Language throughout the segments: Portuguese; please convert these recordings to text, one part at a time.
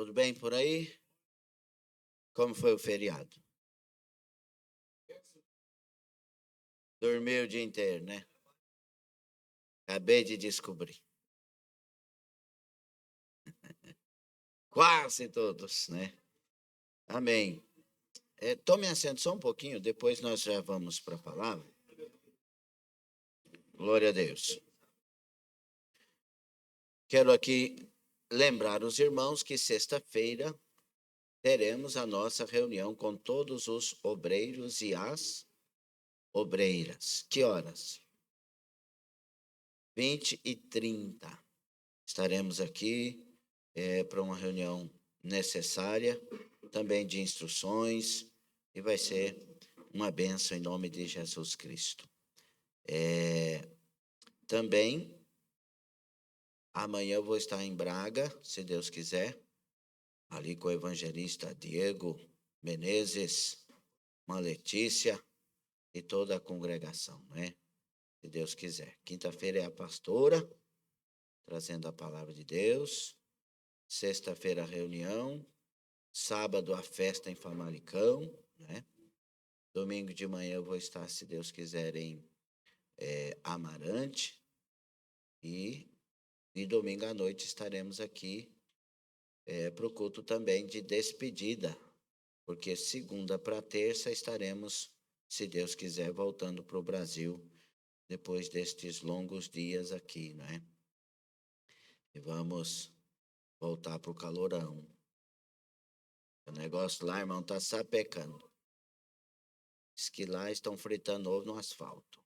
Tudo bem por aí? Como foi o feriado? Dormiu o dia inteiro, né? Acabei de descobrir. Quase todos, né? Amém. Tome assento só um pouquinho, depois nós já vamos para a palavra. Glória a Deus. Quero aqui lembrar os irmãos que sexta-feira teremos a nossa reunião com todos os obreiros e as obreiras. Que horas? 20h30. Estaremos aqui para uma reunião necessária, também de instruções, e vai ser uma bênção em nome de Jesus Cristo. Também, amanhã eu vou estar em Braga, se Deus quiser, ali com o evangelista Diego Menezes, uma Letícia e toda a congregação, né? Se Deus quiser. Quinta-feira é a pastora, trazendo a palavra de Deus. Sexta-feira a reunião. Sábado a festa em Famalicão, né? Domingo de manhã eu vou estar, se Deus quiser, em Amarante. E domingo à noite estaremos aqui para o culto também de despedida, porque segunda para terça estaremos, se Deus quiser, voltando para o Brasil, depois destes longos dias aqui, né? E vamos voltar para o calorão. O negócio lá, irmão, está sapecando. Diz que lá estão fritando ovo no asfalto.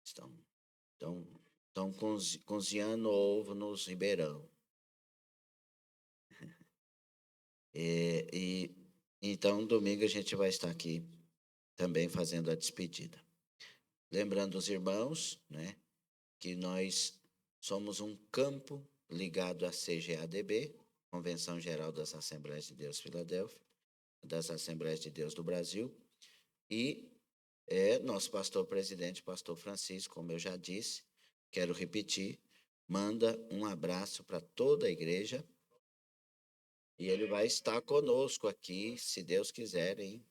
Estão cozinhando ovo nos ribeirão. Então, domingo a gente vai estar aqui também fazendo a despedida. Lembrando os irmãos, né, que nós somos um campo ligado à CGADB, Convenção Geral das Assembleias de Deus Filadélfia, das Assembleias de Deus do Brasil, e nosso pastor presidente, pastor Francisco, como eu já disse, quero repetir, manda um abraço para toda a igreja, e ele vai estar conosco aqui, se Deus quiser, em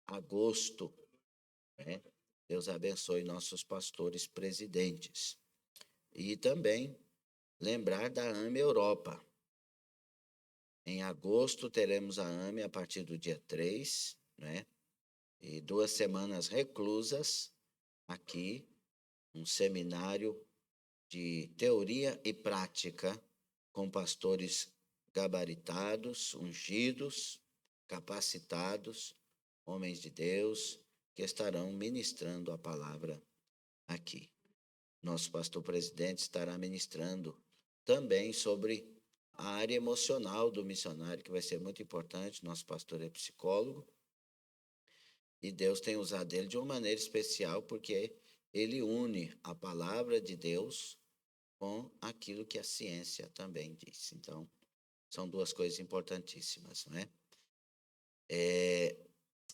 agosto, né? Deus abençoe nossos pastores presidentes. E também lembrar da AME Europa. Em agosto teremos a AME a partir do dia 3, né? E 2 semanas reclusas aqui, um seminário de teoria e prática com pastores gabaritados, ungidos, capacitados, homens de Deus, que estarão ministrando a palavra aqui. Nosso pastor presidente estará ministrando também sobre a área emocional do missionário, que vai ser muito importante. Nosso pastor é psicólogo e Deus tem usado ele de uma maneira especial, porque ele une a palavra de Deus com aquilo que a ciência também diz. Então, são duas coisas importantíssimas, não é?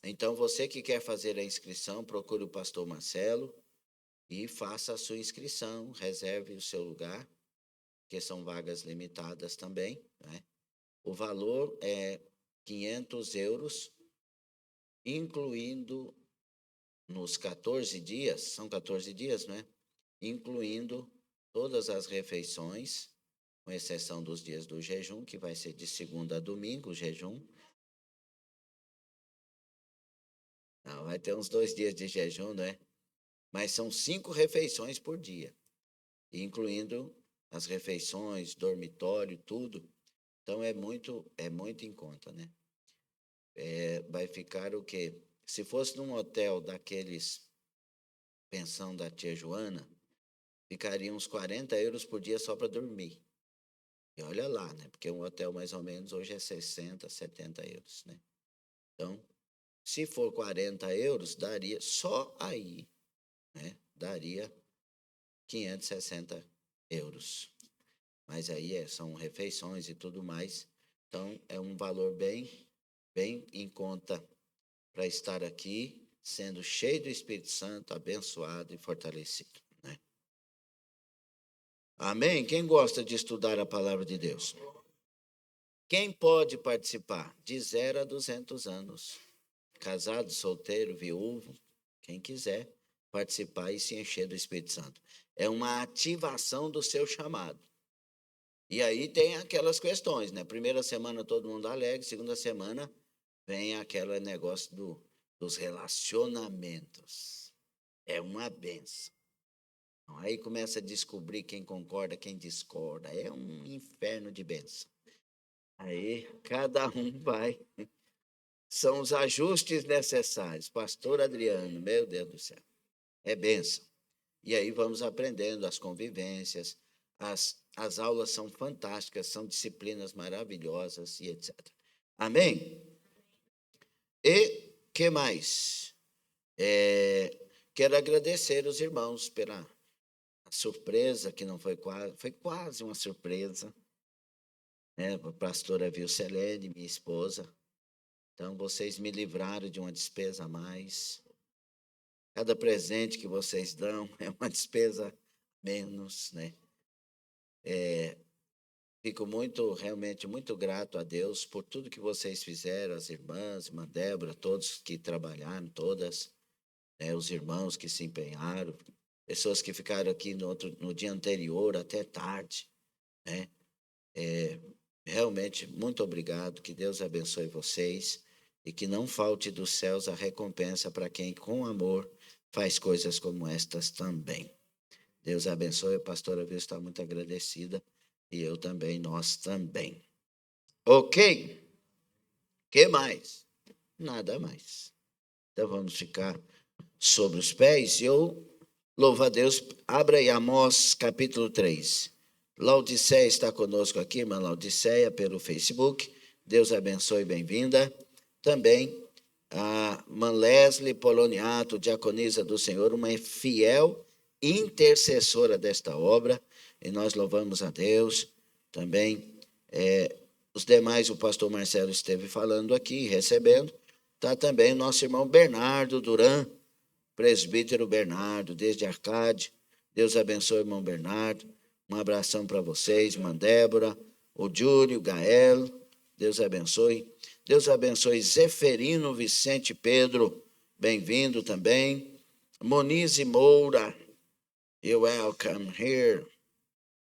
Então, você que quer fazer a inscrição, procure o pastor Marcelo e faça a sua inscrição, reserve o seu lugar, que são vagas limitadas também, né? O valor é 500 euros, incluindo nos 14 dias, são 14 dias, não é? Incluindo todas as refeições, com exceção dos dias do jejum, que vai ser de segunda a domingo o jejum. Não, vai ter uns 2 dias de jejum, né? Mas são 5 refeições por dia, incluindo as refeições, dormitório, tudo. Então é muito em conta, né? Vai ficar o quê? Se fosse num hotel daqueles, pensão da tia Joana, ficaria uns 40 euros por dia só para dormir. E olha lá, né? Porque um hotel mais ou menos hoje é 60, 70 euros, né? Então, se for 40 euros, daria, só aí, né? Daria 560 euros. Mas aí são refeições e tudo mais. Então, é um valor bem em conta para estar aqui, sendo cheio do Espírito Santo, abençoado e fortalecido, né? Amém? Quem gosta de estudar a palavra de Deus? Quem pode participar? De 0 a 200 anos. Casado, solteiro, viúvo, quem quiser participar e se encher do Espírito Santo. É uma ativação do seu chamado. E aí tem aquelas questões, né? Primeira semana todo mundo alegre, segunda semana vem aquele negócio dos relacionamentos. É uma benção. Aí começa a descobrir quem concorda, quem discorda. É um inferno de bênção. Aí cada um vai. São os ajustes necessários. Pastor Adriano, meu Deus do céu. É bênção. E aí vamos aprendendo as convivências. As aulas são fantásticas, são disciplinas maravilhosas e etc. Amém? E que mais? Quero agradecer os irmãos pela surpresa, que não foi quase uma surpresa, né? A pastora Vilcelene, minha esposa. Então, vocês me livraram de uma despesa a mais. Cada presente que vocês dão é uma despesa menos, né? Fico realmente muito grato a Deus por tudo que vocês fizeram, as irmãs, irmã Débora, todos que trabalharam, todas, né, os irmãos que se empenharam, pessoas que ficaram aqui no dia anterior até tarde, né? Realmente, muito obrigado, que Deus abençoe vocês e que não falte dos céus a recompensa para quem, com amor, faz coisas como estas também. Deus abençoe, a pastora Vilma está muito agradecida e eu também, nós também. Ok? Que mais? Nada mais. Então vamos ficar sobre os pés. Eu louvo a Deus. Abra aí Amós capítulo 3. Laodiceia está conosco aqui, irmã Laodiceia, pelo Facebook. Deus abençoe, bem-vinda. Também a irmã Leslie Poloniato, diaconisa do Senhor, uma fiel intercessora desta obra, e nós louvamos a Deus. Também os demais, o pastor Marcelo esteve falando aqui, recebendo. Está também o nosso irmão Bernardo Duran, presbítero Bernardo, desde Arcade. Deus abençoe, irmão Bernardo. Um abração para vocês, irmã Débora, o Júlio, o Gael. Deus abençoe. Deus abençoe Zeferino Vicente Pedro, bem-vindo também. Monize Moura, you're welcome here.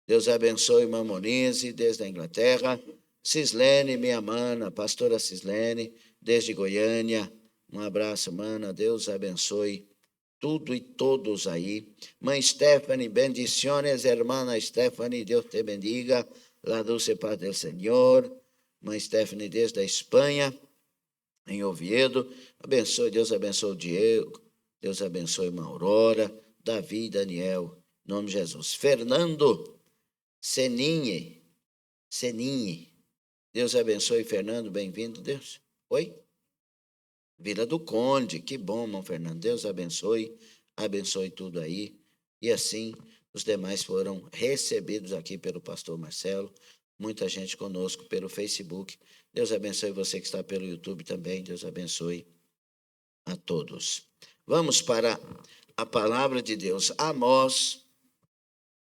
Deus abençoe, irmã Monize, desde a Inglaterra. Cislene, minha mana, pastora Cislene, desde Goiânia. Um abraço, mana. Deus abençoe tudo e todos aí. Mãe Stephanie, bendiciones, hermana Stephanie, Deus te bendiga. La dulce paz del Senhor. Mãe Stephanie, desde a Espanha, em Oviedo. Abençoe, Deus abençoe o Diego. Deus abençoe a Aurora, Davi, Daniel, em nome de Jesus. Fernando Seninhe. Deus abençoe, Fernando, bem-vindo, Deus. Oi? Vila do Conde, que bom, irmão Fernando. Deus abençoe tudo aí. E assim, os demais foram recebidos aqui pelo pastor Marcelo. Muita gente conosco pelo Facebook. Deus abençoe você que está pelo YouTube também. Deus abençoe a todos. Vamos para a palavra de Deus. Amós.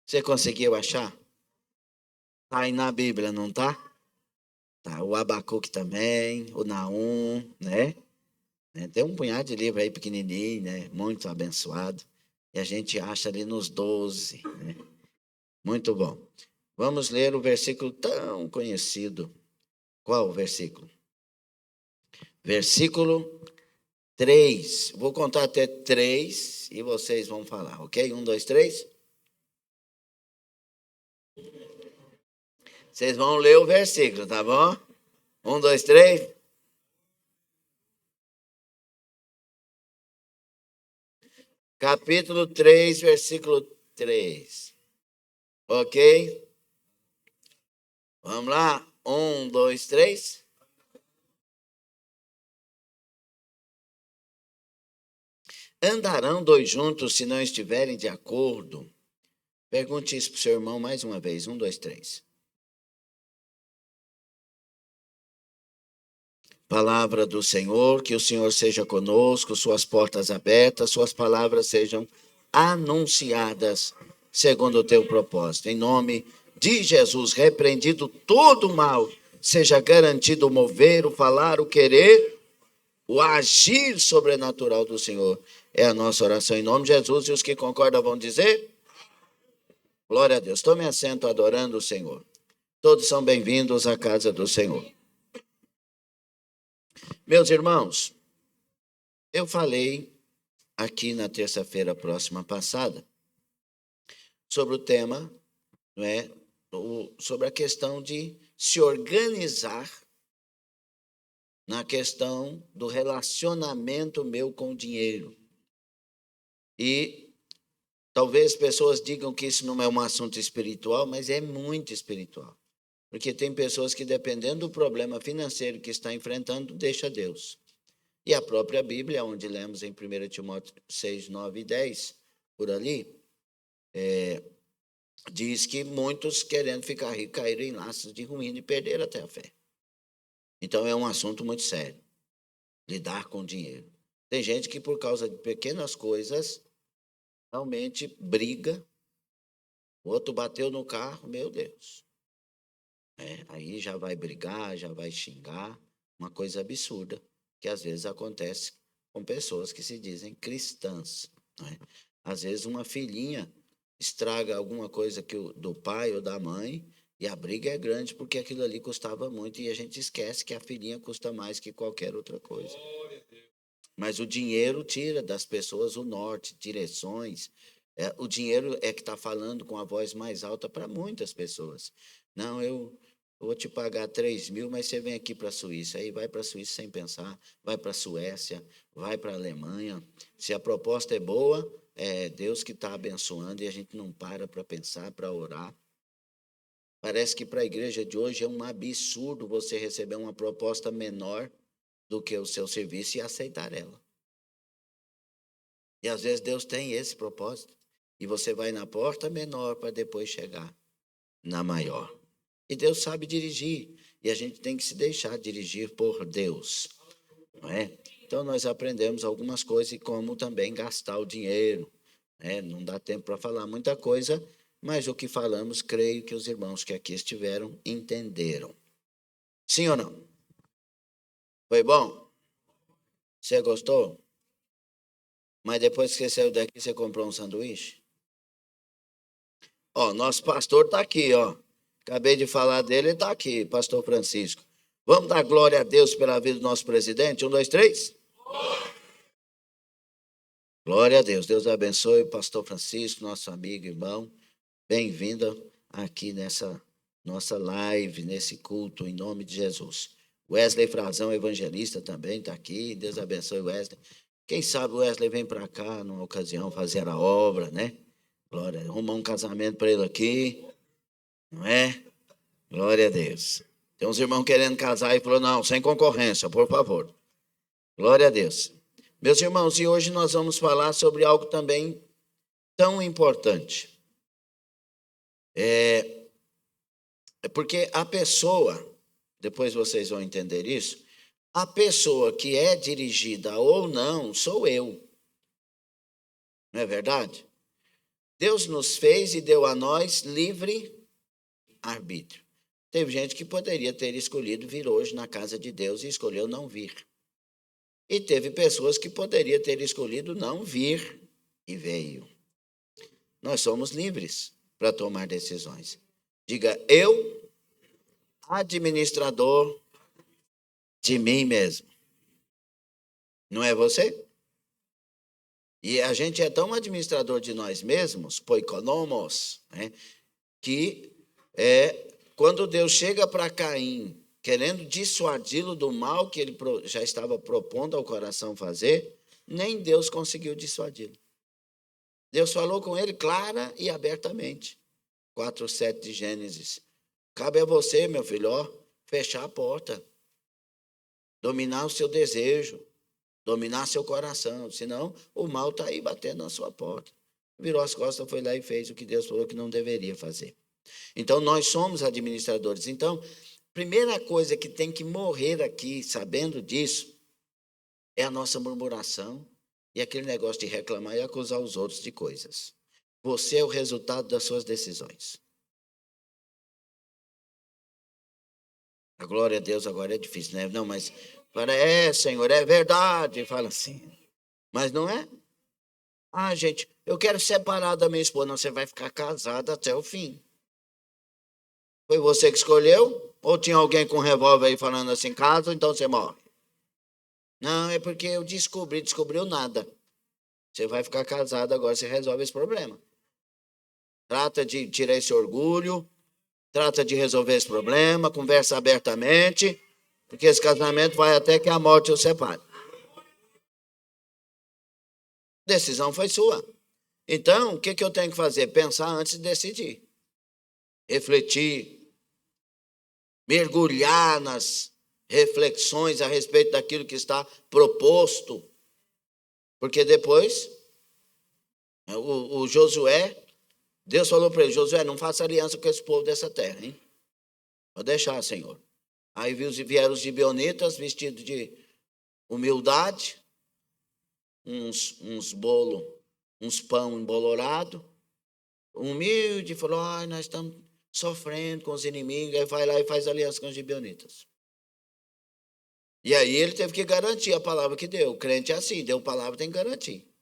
Você conseguiu achar? Está aí na Bíblia, não está? Tá, o Abacuque também, o Naum, né? Tem um punhado de livro aí pequenininho, né? Muito abençoado. E a gente acha ali nos 12, né? Muito bom. Vamos ler o versículo tão conhecido. Qual o versículo? Versículo 3. Vou contar até 3 e vocês vão falar, ok? 1, 2, 3. Vocês vão ler o versículo, tá bom? 1, 2, 3. Capítulo 3, versículo 3. Ok? Vamos lá? 1, 2, 3. Andarão dois juntos se não estiverem de acordo? Pergunte isso para o seu irmão mais uma vez. 1, 2, 3. Palavra do Senhor, que o Senhor seja conosco, suas portas abertas, suas palavras sejam anunciadas segundo o teu propósito. Em nome de Jesus, repreendido todo o mal, seja garantido o mover, o falar, o querer, o agir sobrenatural do Senhor. É a nossa oração em nome de Jesus, e os que concordam vão dizer: glória a Deus. Tome assento adorando o Senhor. Todos são bem-vindos à casa do Senhor. Meus irmãos, eu falei aqui na terça-feira próxima passada sobre o tema, não é, sobre a questão de se organizar na questão do relacionamento meu com o dinheiro. E talvez pessoas digam que isso não é um assunto espiritual, mas é muito espiritual. Porque tem pessoas que, dependendo do problema financeiro que está enfrentando, deixa Deus. E a própria Bíblia, onde lemos em 1 Timóteo 6, 9 e 10, por ali, diz que muitos, querendo ficar ricos, caíram em laços de ruína e perderam até a fé. Então, é um assunto muito sério, lidar com dinheiro. Tem gente que, por causa de pequenas coisas, realmente briga. O outro bateu no carro, meu Deus. Aí já vai brigar, já vai xingar, uma coisa absurda, que às vezes acontece com pessoas que se dizem cristãs. Né? Às vezes uma filhinha estraga alguma coisa do pai ou da mãe, e a briga é grande porque aquilo ali custava muito, e a gente esquece que a filhinha custa mais que qualquer outra coisa. Mas o dinheiro tira das pessoas o norte, direções. O dinheiro é que está falando com a voz mais alta para muitas pessoas. Não, eu vou te pagar 3 mil, mas você vem aqui para a Suíça. Aí vai para a Suíça sem pensar, vai para a Suécia, vai para a Alemanha. Se a proposta é boa, é Deus que está abençoando, e a gente não para pensar, para orar. Parece que para a igreja de hoje é um absurdo você receber uma proposta menor do que o seu serviço e aceitar ela. E às vezes Deus tem esse propósito. E você vai na porta menor para depois chegar na maior. E Deus sabe dirigir. E a gente tem que se deixar dirigir por Deus. Não é? Então nós aprendemos algumas coisas e como também gastar o dinheiro. Não dá tempo para falar muita coisa, mas o que falamos, creio que os irmãos que aqui estiveram entenderam. Sim ou não? Foi bom? Você gostou? Mas depois que você saiu daqui, você comprou um sanduíche? Ó, nosso pastor está aqui, ó. Acabei de falar dele, ele está aqui, pastor Francisco. Vamos dar glória a Deus pela vida do nosso presidente? 1, 2, 3. Glória a Deus. Deus abençoe o pastor Francisco, nosso amigo, irmão. Bem-vindo aqui nessa nossa live, nesse culto, em nome de Jesus. Wesley Frazão, evangelista, também está aqui. Deus abençoe o Wesley. Quem sabe o Wesley vem para cá numa ocasião fazer a obra, né? Glória, arrumar um casamento para ele aqui, não é? Glória a Deus. Tem uns irmãos querendo casar e falou, não, sem concorrência, por favor. Glória a Deus. Meus irmãos, e hoje nós vamos falar sobre algo também tão importante. É porque a pessoa, depois vocês vão entender isso, a pessoa que é dirigida ou não sou eu. Não é verdade? Deus nos fez e deu a nós livre arbítrio. Teve gente que poderia ter escolhido vir hoje na casa de Deus e escolheu não vir. E teve pessoas que poderiam ter escolhido não vir e veio. Nós somos livres para tomar decisões. Diga, eu, administrador de mim mesmo. Não é você? E a gente é tão administrador de nós mesmos, poikonomos, né, que quando Deus chega para Caim, querendo dissuadi-lo do mal que ele já estava propondo ao coração fazer, nem Deus conseguiu dissuadi-lo. Deus falou com ele clara e abertamente. 4:7 de Gênesis. Cabe a você, meu filho, fechar a porta. Dominar o seu desejo. Dominar seu coração. Senão, o mal está aí batendo na sua porta. Virou as costas, foi lá e fez o que Deus falou que não deveria fazer. Então, nós somos administradores. Então, primeira coisa que tem que morrer aqui, sabendo disso, é a nossa murmuração e aquele negócio de reclamar e acusar os outros de coisas. Você é o resultado das suas decisões. A glória a Deus agora é difícil, né? Não, mas Senhor, é verdade. Fala assim. Mas não é? Ah, gente, eu quero separar da minha esposa. Não, você vai ficar casada até o fim. Foi você que escolheu? Ou tinha alguém com revólver aí falando assim, casa, então você morre? Não, é porque eu descobriu nada. Você vai ficar casado agora, você resolve esse problema. Trata de tirar esse orgulho, trata de resolver esse problema, conversa abertamente, porque esse casamento vai até que a morte o separe. A decisão foi sua. Então, o que eu tenho que fazer? Pensar antes de decidir. Refletir, mergulhar nas reflexões a respeito daquilo que está proposto. Porque depois, o Josué, Deus falou para ele, Josué, não faça aliança com esse povo dessa terra, hein? Vou deixar, Senhor. Aí vieram os gibeonitas vestidos de humildade, uns bolo, uns pão embolorado, humilde, falou, nós estamos sofrendo com os inimigos, aí vai lá e faz aliança com os gibeonitas. E aí ele teve que garantir a palavra que deu. O crente é assim, deu palavra, tem que garantir.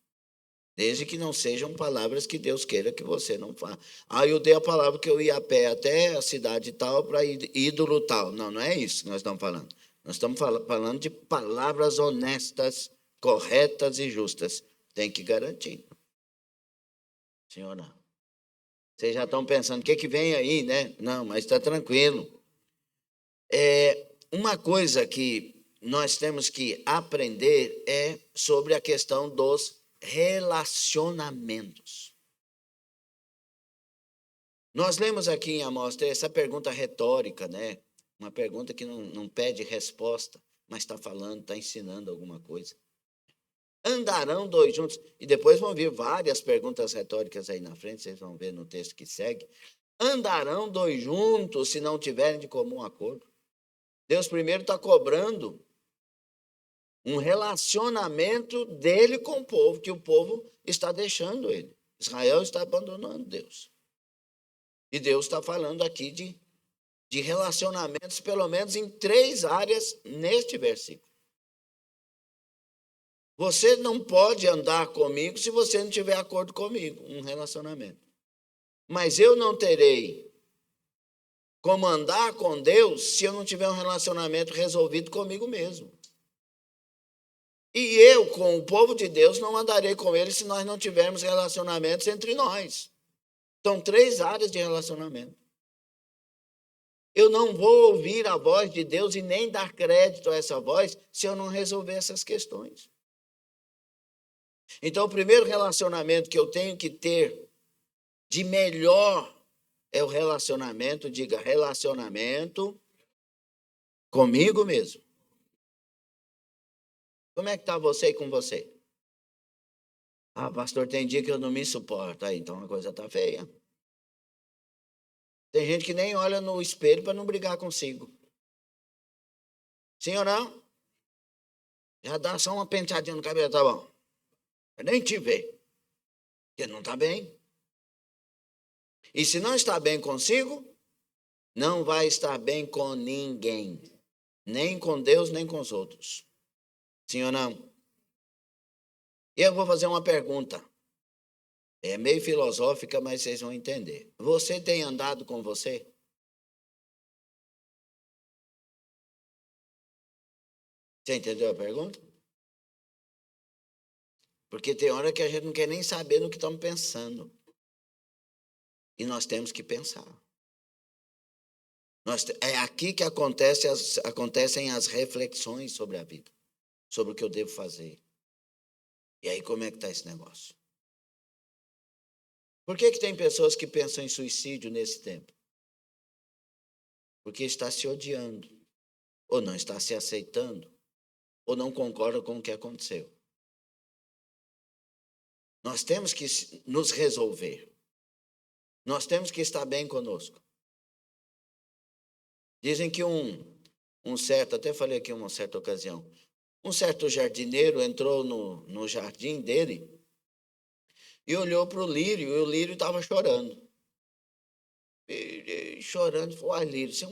Desde que não sejam palavras que Deus queira que você não faça. Aí eu dei a palavra que eu ia a pé até a cidade tal para ídolo tal. Não, não é isso que nós estamos falando. Nós estamos falando de palavras honestas, corretas e justas. Tem que garantir. Senhor, não. Vocês já estão pensando, o que vem aí, né? Não, mas está tranquilo. Uma coisa que nós temos que aprender é sobre a questão dos relacionamentos. Nós lemos aqui em Amós essa pergunta retórica, né? Uma pergunta que não pede resposta, mas está falando, está ensinando alguma coisa. Andarão dois juntos? E depois vão vir várias perguntas retóricas aí na frente, vocês vão ver no texto que segue. Andarão dois juntos se não tiverem de comum acordo? Deus primeiro está cobrando um relacionamento dele com o povo, que o povo está deixando ele. Israel está abandonando Deus. E Deus está falando aqui de relacionamentos, pelo menos em 3 áreas neste versículo. Você não pode andar comigo se você não tiver acordo comigo, um relacionamento. Mas eu não terei como andar com Deus se eu não tiver um relacionamento resolvido comigo mesmo. E eu, com o povo de Deus, não andarei com ele se nós não tivermos relacionamentos entre nós. São 3 áreas de relacionamento. Eu não vou ouvir a voz de Deus e nem dar crédito a essa voz se eu não resolver essas questões. Então, o primeiro relacionamento que eu tenho que ter de melhor é o relacionamento, diga, relacionamento comigo mesmo. Como é que está você com você? Ah, pastor, tem dia que eu não me suporto. Aí, então a coisa está feia. Tem gente que nem olha no espelho para não brigar consigo. Sim ou não? Já dá só uma penteadinha no cabelo, tá bom. Eu nem te ver. Porque não está bem. E se não está bem consigo, não vai estar bem com ninguém. Nem com Deus, nem com os outros. Sim ou não? E eu vou fazer uma pergunta. É meio filosófica, mas vocês vão entender. Você tem andado com você? Você entendeu a pergunta? Porque tem hora que a gente não quer nem saber no que estamos pensando. E nós temos que pensar. É aqui que acontecem as reflexões sobre a vida. Sobre o que eu devo fazer. E aí, como é que está esse negócio? Por que tem pessoas que pensam em suicídio nesse tempo? Porque está se odiando. Ou não está se aceitando. Ou não concorda com o que aconteceu. Nós temos que nos resolver. Nós temos que estar bem conosco. Dizem que um certo, até falei aqui em uma certa ocasião, um certo jardineiro entrou no jardim dele e olhou para o lírio, e o lírio estava chorando. E chorando, falou: "Ai, lírio, isso é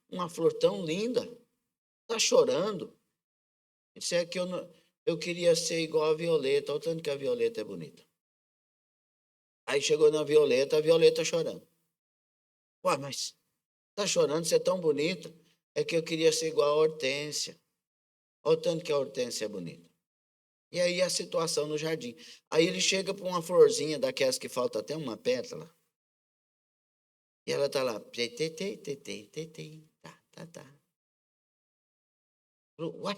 uma flor tão linda, está chorando." Isso é que eu queria ser igual a Violeta, olha o tanto que a Violeta é bonita. Aí chegou na Violeta, a Violeta chorando. Ué, mas está chorando, você é tão bonita. É que eu queria ser igual a Hortência. Olha o tanto que a Hortência é bonita. E aí a situação no jardim. Aí ele chega para uma florzinha daquelas que falta até uma pétala. E ela está lá. Tá. Uai,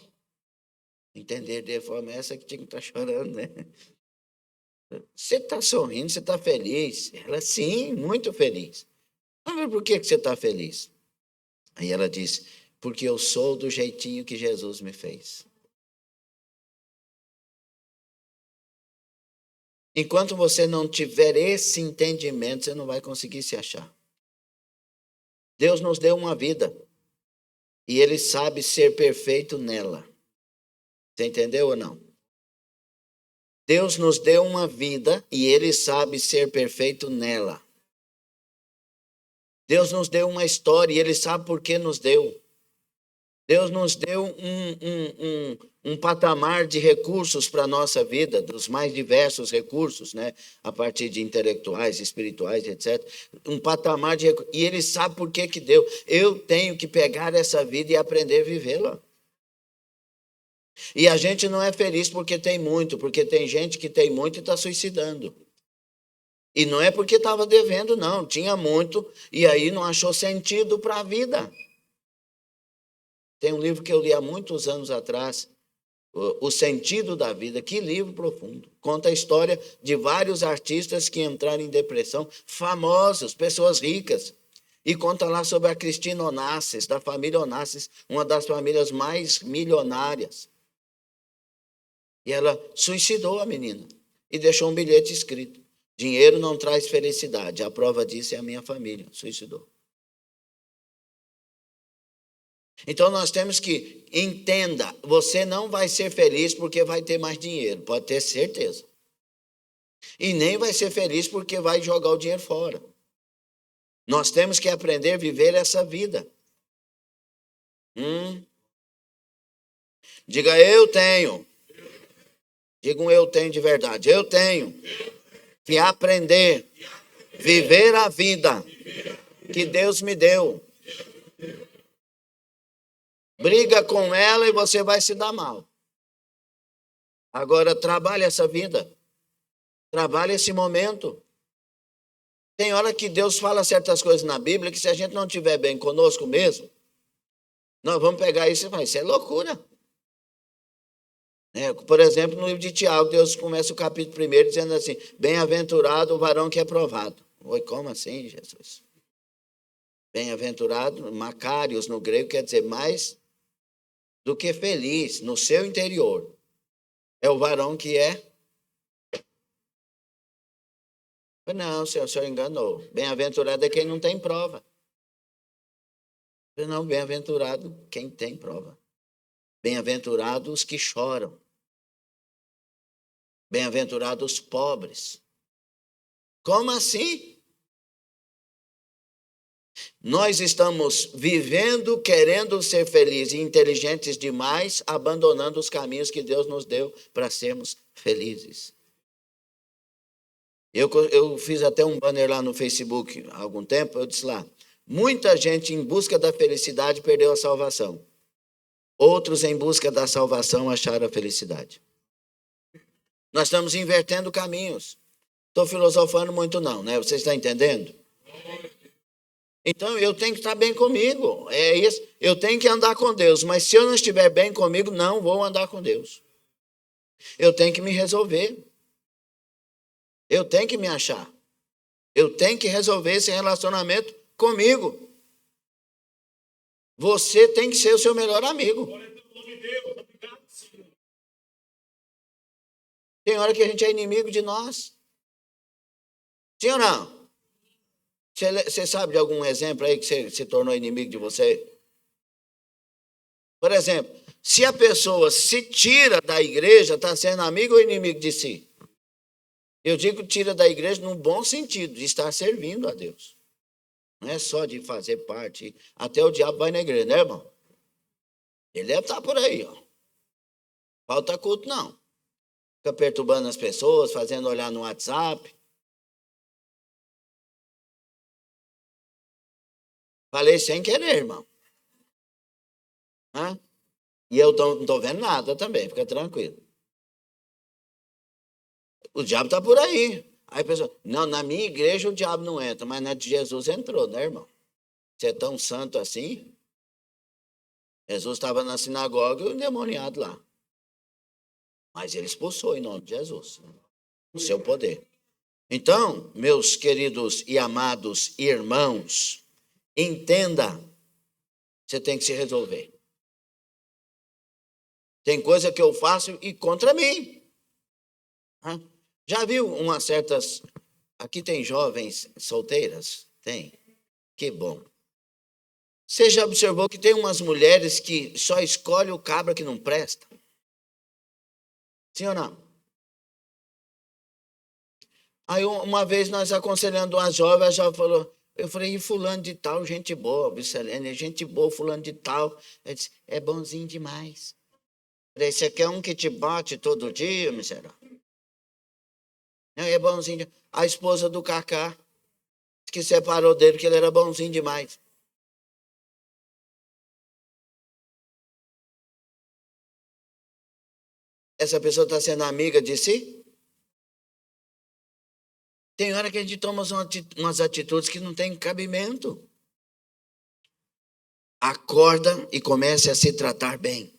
entender de forma essa que tinha que estar chorando, né? Você está sorrindo, você está feliz? Ela, sim, muito feliz. Mas por que você está feliz? Aí ela disse: porque eu sou do jeitinho que Jesus me fez. Enquanto você não tiver esse entendimento, você não vai conseguir se achar. Deus nos deu uma vida e Ele sabe ser perfeito nela. Você entendeu ou não? Deus nos deu uma vida e Ele sabe ser perfeito nela. Deus nos deu uma história e Ele sabe por que nos deu. Deus nos deu um patamar de recursos para a nossa vida, dos mais diversos recursos, né? A partir de intelectuais, espirituais, etc. Um patamar de recursos. E Ele sabe por que deu. Eu tenho que pegar essa vida e aprender a vivê-la. E a gente não é feliz porque tem muito, porque tem gente que tem muito e está suicidando. E não é porque estava devendo, não. Tinha muito e aí não achou sentido para a vida. Tem um livro que eu li há muitos anos atrás, O Sentido da Vida. Que livro profundo. Conta a história de vários artistas que entraram em depressão, famosos, pessoas ricas. E conta lá sobre a Cristina Onassis, da família Onassis, uma das famílias mais milionárias. E ela suicidou a menina e deixou um bilhete escrito: dinheiro não traz felicidade. A prova disso é a minha família. Suicidou. Então nós temos que, entenda, você não vai ser feliz porque vai ter mais dinheiro, pode ter certeza. E nem vai ser feliz porque vai jogar o dinheiro fora. Nós temos que aprender a viver essa vida. Diga: eu tenho. Diga um eu tenho de verdade. Eu tenho que aprender a viver a vida que Deus me deu. Briga com ela e você vai se dar mal. Agora, trabalhe essa vida. Trabalhe esse momento. Tem hora que Deus fala certas coisas na Bíblia que, se a gente não estiver bem conosco mesmo, nós vamos pegar isso e falar: isso é loucura. Por exemplo, no livro de Tiago, Deus começa o capítulo 1 dizendo assim: bem-aventurado o varão que é provado. Oi, como assim, Jesus? Bem-aventurado, Macários no grego quer dizer mais do que feliz, no seu interior. É o varão que é. Não, o senhor enganou. Bem-aventurado é quem não tem prova. Não, bem-aventurado quem tem prova. Bem-aventurados os que choram. Bem-aventurados os pobres. Como assim? Nós estamos vivendo, querendo ser felizes e inteligentes demais, abandonando os caminhos que Deus nos deu para sermos felizes. Eu fiz até um banner lá no Facebook há algum tempo, eu disse lá: muita gente em busca da felicidade perdeu a salvação. Outros em busca da salvação acharam a felicidade. Nós estamos invertendo caminhos. Estou filosofando muito não, né? Você está entendendo? Então eu tenho que estar bem comigo. É isso. Eu tenho que andar com Deus, mas se eu não estiver bem comigo, não vou andar com Deus. Eu tenho que me resolver. Eu tenho que me achar. Eu tenho que resolver esse relacionamento comigo. Você tem que ser o seu melhor amigo. Tem hora que a gente é inimigo de nós. Sim ou não? Você sabe de algum exemplo aí que você se tornou inimigo de você? Por exemplo, se a pessoa se tira da igreja, está sendo amigo ou inimigo de si? Eu digo tira da igreja no bom sentido, de estar servindo a Deus. Não é só de fazer parte. Até o diabo vai na igreja, né, irmão? Ele deve estar por aí, ó. Falta culto, não. Fica perturbando as pessoas, fazendo olhar no WhatsApp. Falei sem querer, irmão. Hã? E eu não estou vendo nada também, fica tranquilo. O diabo está por aí. Aí a pessoa, não, na minha igreja o diabo não entra, mas na de Jesus entrou, né, irmão? Você é tão santo assim? Jesus estava na sinagoga e o endemoniado lá. Mas ele expulsou em nome de Jesus, o seu poder. Então, meus queridos e amados irmãos, entenda, você tem que se resolver. Tem coisa que eu faço e contra mim. Já viu umas certas... Aqui tem jovens solteiras? Tem. Que bom. Você já observou que tem umas mulheres que só escolhem o cabra que não presta? Sim ou não? Aí uma vez nós aconselhando uma jovem, a jovem falou, eu falei, e fulano de tal, gente boa, Vicilene, gente boa, fulano de tal. Ela disse, é bonzinho demais. Eu falei, você quer um que te bate todo dia, miserável? Não, é bonzinho. A esposa do Cacá, que separou dele, que ele era bonzinho demais. Essa pessoa está sendo amiga de si? Tem hora que a gente toma umas atitudes que não tem cabimento. Acorda e comece a se tratar bem.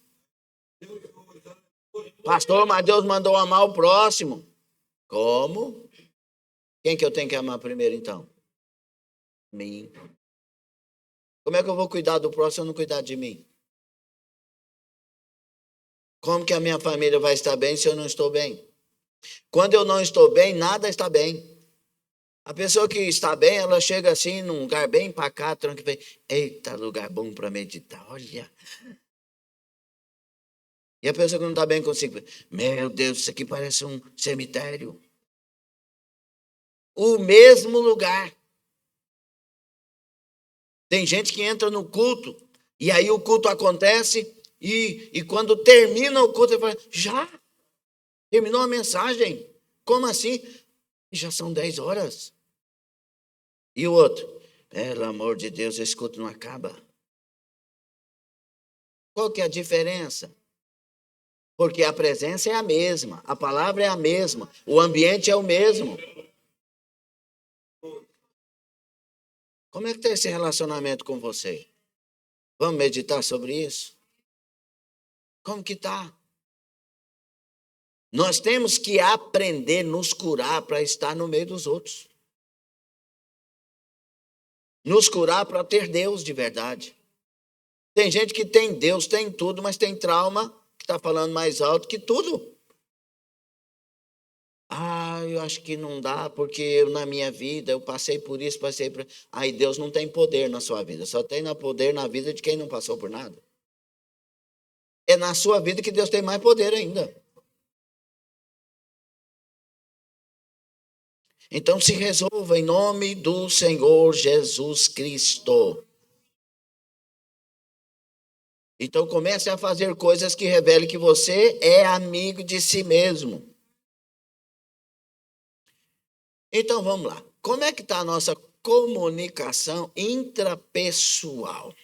Pastor, mas Deus mandou amar o próximo. Como? Quem que eu tenho que amar primeiro, então? Mim. Como é que eu vou cuidar do próximo se eu não cuidar de mim? Como que a minha família vai estar bem se eu não estou bem? Quando eu não estou bem, nada está bem. A pessoa que está bem, ela chega assim num lugar bem pacato, tranquilo. Eita, lugar bom para meditar, olha. E a pessoa que não está bem consigo, meu Deus, isso aqui parece um cemitério. O mesmo lugar. Tem gente que entra no culto, e aí o culto acontece, e quando termina o culto, ele fala, já? Terminou a mensagem? Como assim? Já são 10 horas. E o outro? Pelo amor de Deus, esse culto não acaba. Qual que é a diferença? Porque a presença é a mesma, a palavra é a mesma, o ambiente é o mesmo. Como é que está esse relacionamento com você? Vamos meditar sobre isso? Como que está? Nós temos que aprender a nos curar para estar no meio dos outros. Nos curar para ter Deus de verdade. Tem gente que tem Deus, tem tudo, mas tem trauma, que está falando mais alto que tudo. Ah, eu acho que não dá, porque eu, na minha vida eu passei por isso, passei por... Aí Deus não tem poder na sua vida, só tem poder na vida de quem não passou por nada. É na sua vida que Deus tem mais poder ainda. Então se resolva em nome do Senhor Jesus Cristo. Então comece a fazer coisas que revelem que você é amigo de si mesmo. Então vamos lá. Como é que está a nossa comunicação intrapessoal?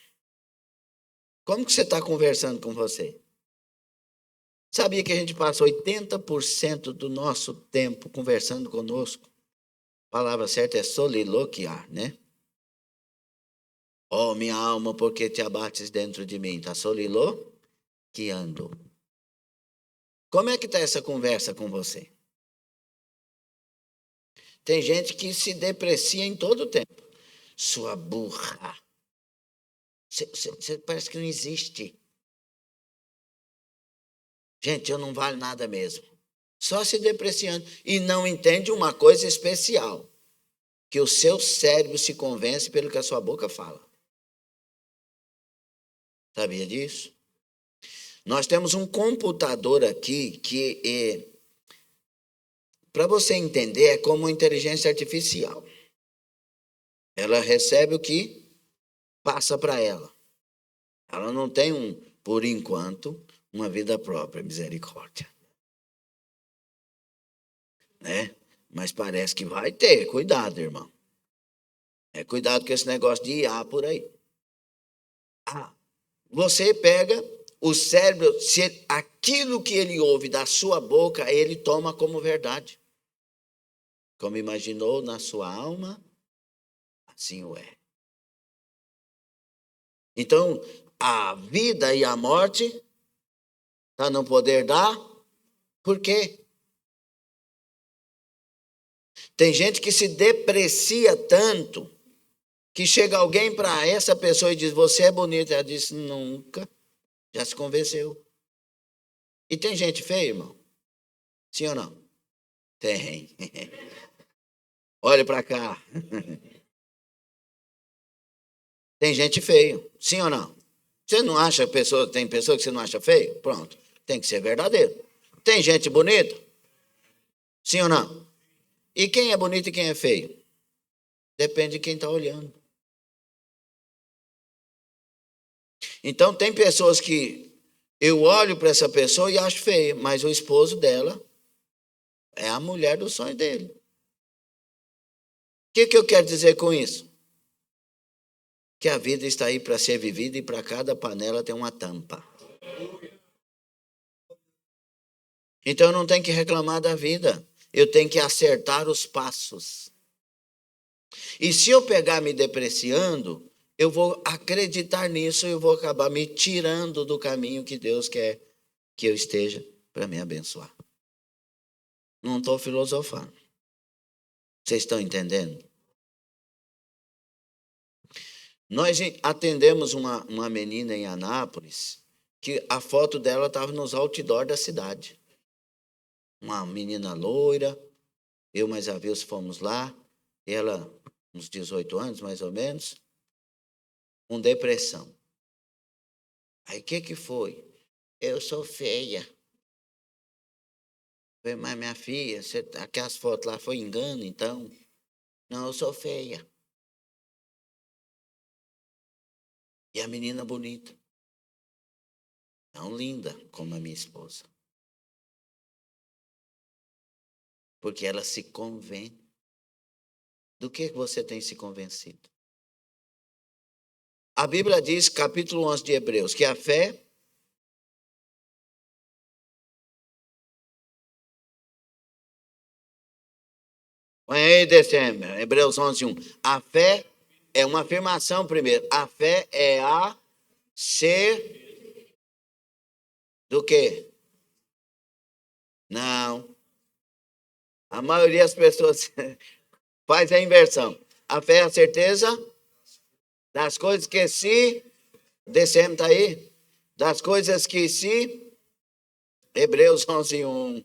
Como que você está conversando com você? Sabia que a gente passa 80% do nosso tempo conversando conosco? A palavra certa é soliloquiar, né? Oh, minha alma, por que te abates dentro de mim? Está soliloquiando. Como é que está essa conversa com você? Tem gente que se deprecia em todo o tempo. Sua burra. Você parece que não existe. Gente, eu não valho nada mesmo. Só se depreciando. E não entende uma coisa especial. Que o seu cérebro se convence pelo que a sua boca fala. Sabia disso? Nós temos um computador aqui que Para você entender, é como inteligência artificial. Ela recebe o que passa para ela. Ela não tem, por enquanto, uma vida própria, misericórdia. Né? Mas parece que vai ter. Cuidado, irmão. Cuidado com esse negócio de IA por aí. Você pega o cérebro, se aquilo que ele ouve da sua boca, ele toma como verdade. Como imaginou na sua alma, assim o é. Então, a vida e a morte está no poder da... Por quê? Tem gente que se deprecia tanto que chega alguém para essa pessoa e diz, você é bonita. Ela diz, nunca. Já se convenceu. E tem gente feia, irmão? Sim ou não? Tem. Olha para cá. Tem gente feio. Sim ou não? Você não acha pessoa, tem pessoa que você não acha feio? Pronto. Tem que ser verdadeiro. Tem gente bonita? Sim ou não? E quem é bonito e quem é feio? Depende de quem está olhando. Então, tem pessoas que eu olho para essa pessoa e acho feia, mas o esposo dela é a mulher do sonho dele. O que eu quero dizer com isso? Que a vida está aí para ser vivida e para cada panela tem uma tampa. Então, eu não tenho que reclamar da vida. Eu tenho que acertar os passos. E se eu pegar me depreciando, eu vou acreditar nisso e eu vou acabar me tirando do caminho que Deus quer que eu esteja para me abençoar. Não estou filosofando. Vocês estão entendendo? Nós atendemos uma menina em Anápolis que a foto dela estava nos outdoors da cidade. Uma menina loira, eu mais a Vilso fomos lá, ela uns 18 anos mais ou menos, com depressão. Aí o que foi? Eu sou feia. Falei, mas minha filha, aquelas fotos lá foi engano, então? Não, eu sou feia. E a menina bonita. Não linda como a minha esposa. Porque ela se convém. Do que você tem se convencido? A Bíblia diz, capítulo 11 de Hebreus, que a fé... Põe aí, dezembro, Hebreus 11, 1. A fé é uma afirmação primeiro. A fé é a ser... Do quê? Não. A maioria das pessoas faz a inversão. A fé é a certeza das coisas que se... Decembro está aí? Das coisas que se... Hebreus 11, 1.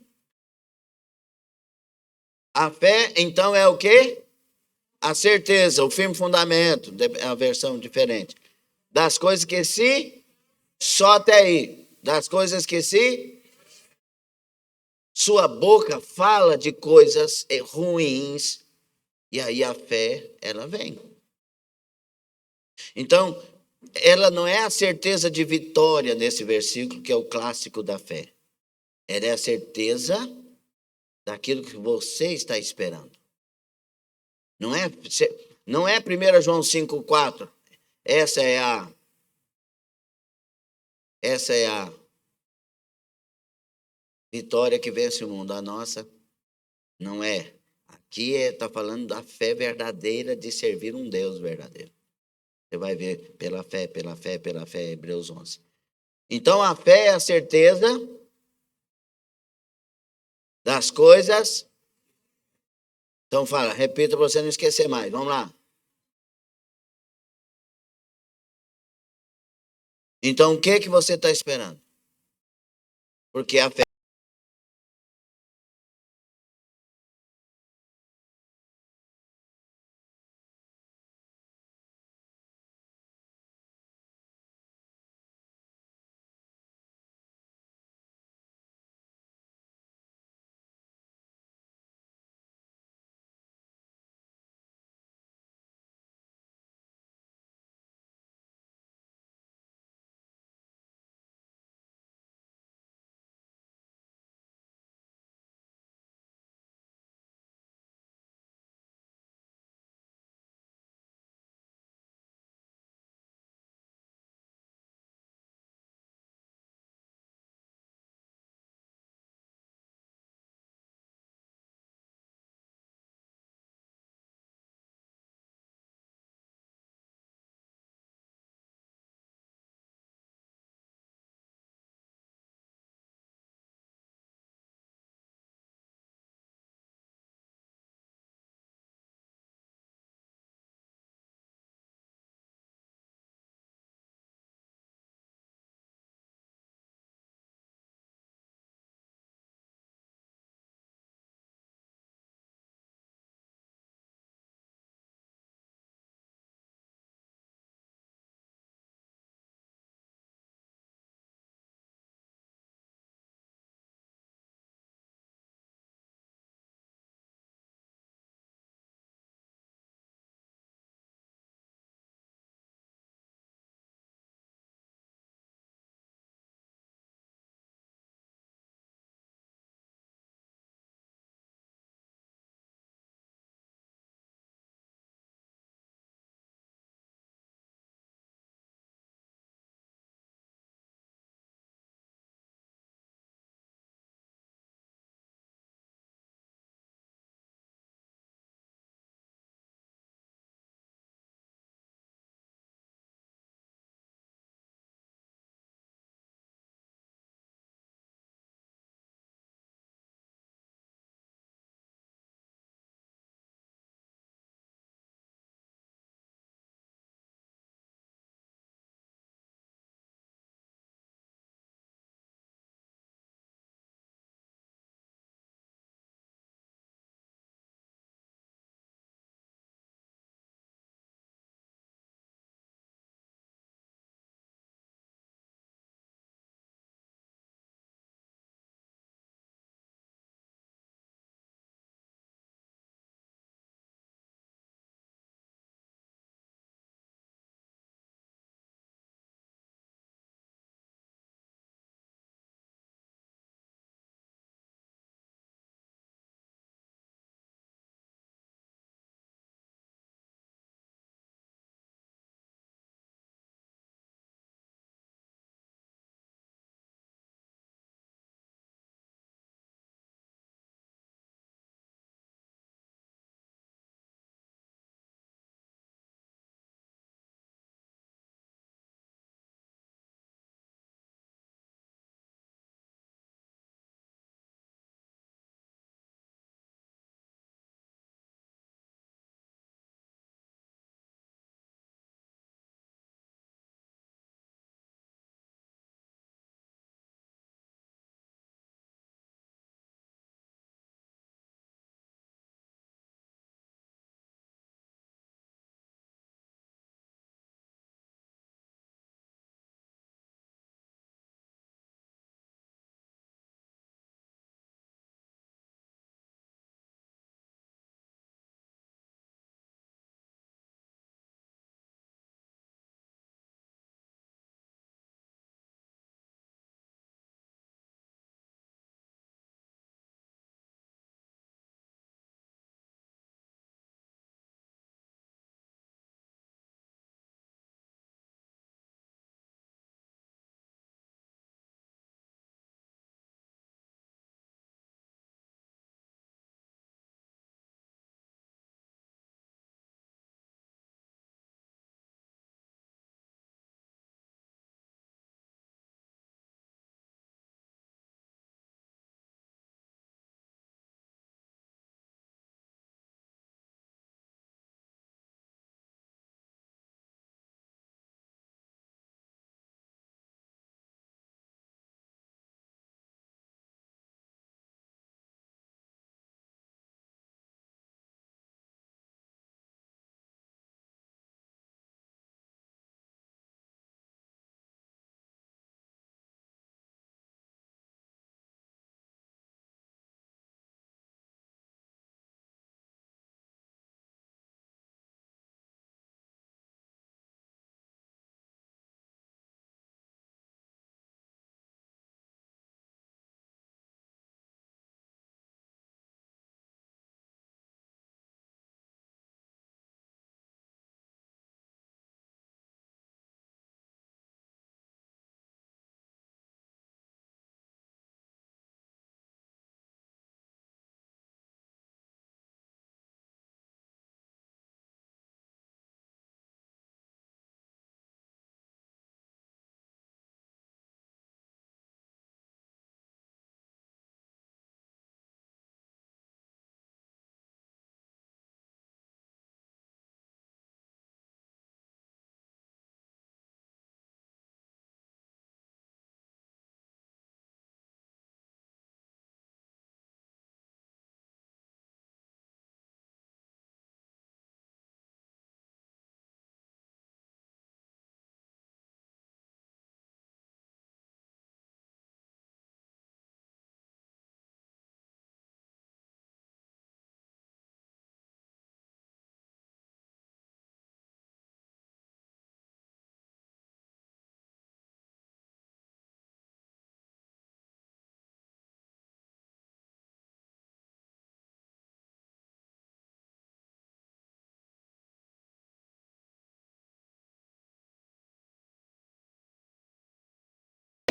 A fé, então, é o quê? A certeza, o firme fundamento, a versão diferente. Das coisas que se... Só até aí. Das coisas que se... Sua boca fala de coisas ruins, e aí a fé, ela vem. Então, ela não é a certeza de vitória nesse versículo, que é o clássico da fé. Ela é a certeza daquilo que você está esperando. Não é 1 João 5,4. Essa é a vitória que vence o mundo. A nossa não é. Aqui está falando da fé verdadeira de servir um Deus verdadeiro. Você vai ver pela fé, pela fé, pela fé, Hebreus 11. Então, a fé é a certeza das coisas. Então, fala, repita para você não esquecer mais. Vamos lá. Então, o que você está esperando? Porque a fé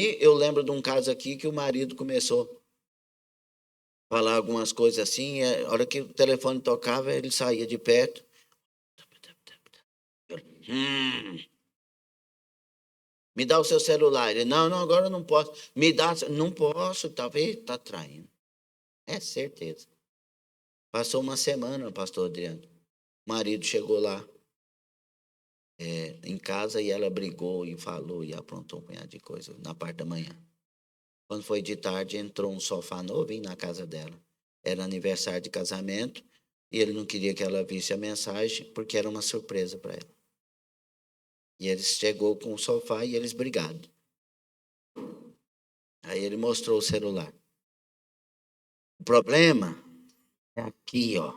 E eu lembro de um caso aqui que o marido começou a falar algumas coisas assim, e a hora que o telefone tocava, ele saía de perto. Hum, me dá o seu celular. Ele, não, não, agora eu não posso. Me dá, não posso, talvez está traindo. É certeza. Passou uma semana, pastor Adriano. O marido chegou lá em casa e ela brigou e falou e aprontou um punhado de coisa na parte da manhã. Quando foi de tarde, entrou um sofá novinho na casa dela. Era aniversário de casamento e ele não queria que ela visse a mensagem porque era uma surpresa para ela. E ele chegou com o sofá e eles brigaram. Aí ele mostrou o celular. O problema é aqui, ó.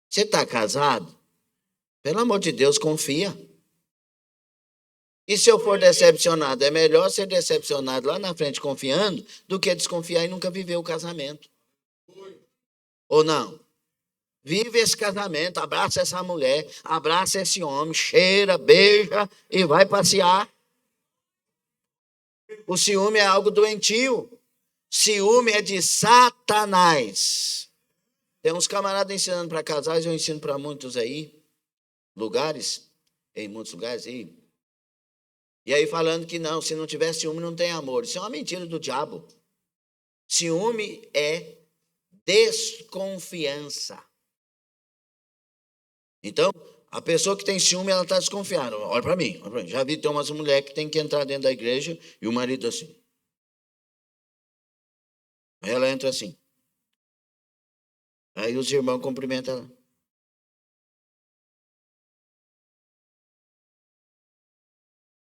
Você está casado? Pelo amor de Deus, confia. E se eu for decepcionado? É melhor ser decepcionado lá na frente confiando do que desconfiar e nunca viver o casamento. Ou não? Vive esse casamento, abraça essa mulher, abraça esse homem, cheira, beija e vai passear. O ciúme é algo doentio. Ciúme é de Satanás. Tem uns camaradas ensinando para casais, eu ensino para muitos aí, lugares, em muitos lugares aí. E aí falando que não, se não tiver ciúme não tem amor. Isso é uma mentira do diabo. Ciúme é desconfiança. Então, a pessoa que tem ciúme, ela está desconfiada. Olha para mim, olha para mim. Já vi, tem umas mulheres que tem que entrar dentro da igreja e o marido assim. Aí ela entra assim. Aí os irmãos cumprimentam ela.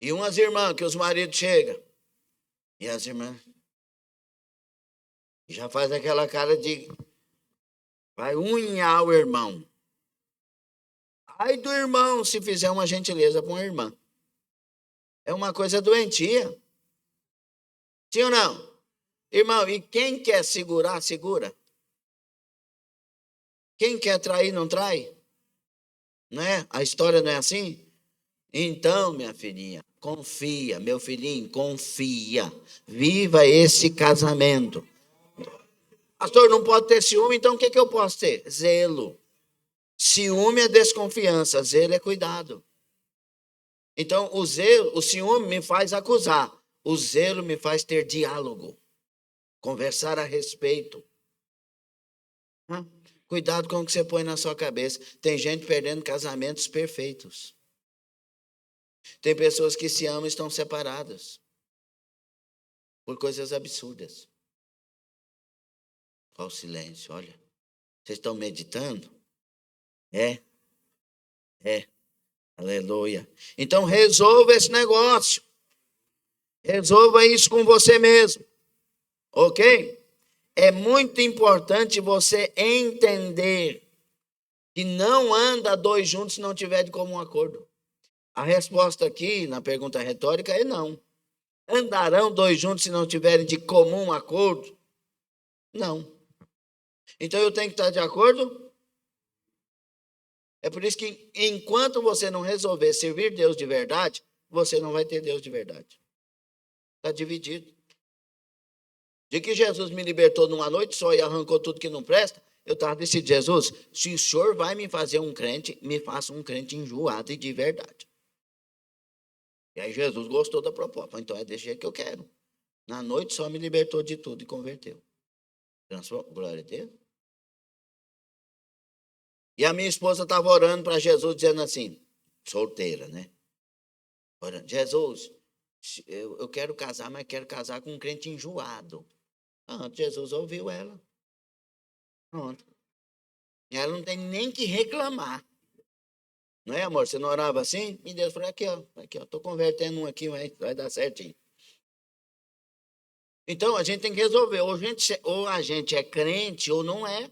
E umas irmãs que os maridos chegam. E as irmãs já faz aquela cara de vai unhar o irmão. Aí do irmão, se fizer uma gentileza para uma irmã. É uma coisa doentia. Sim ou não? Irmão, e quem quer segurar, segura. Quem quer trair, não trai. Não é? A história não é assim? Então, minha filhinha, confia. Meu filhinho, confia. Viva esse casamento. Pastor, não pode ter ciúme, então o que eu posso ter? Zelo. Ciúme é desconfiança, zelo é cuidado. Então, o ciúme me faz acusar. O zelo me faz ter diálogo. Conversar a respeito. Cuidado com o que você põe na sua cabeça. Tem gente perdendo casamentos perfeitos. Tem pessoas que se amam e estão separadas. Por coisas absurdas. Olha o silêncio, olha. Vocês estão meditando? É. Aleluia. Então resolva esse negócio. Resolva isso com você mesmo. Ok? É muito importante você entender que não anda dois juntos se não tiver de comum acordo. A resposta aqui na pergunta retórica é não. Andarão dois juntos se não tiverem de comum acordo? Não. Então eu tenho que estar de acordo? É por isso que enquanto você não resolver servir Deus de verdade, você não vai ter Deus de verdade. Está dividido. De que Jesus me libertou numa noite só e arrancou tudo que não presta, eu estava decidindo, Jesus, se o Senhor vai me fazer um crente, me faça um crente enjoado e de verdade. E aí Jesus gostou da proposta. Então é desse jeito que eu quero. Na noite só me libertou de tudo e converteu. Glória a Deus. E a minha esposa estava orando para Jesus, dizendo assim, solteira, né? Orando, Jesus, eu quero casar, mas quero casar com um crente enjoado. Pronto, Jesus ouviu ela. Pronto. E ela não tem nem que reclamar. Não é, amor? Você não orava assim? E Deus falou, aqui, ó, tô convertendo um aqui, vai dar certinho. Então, a gente tem que resolver. Ou a gente é crente ou não é.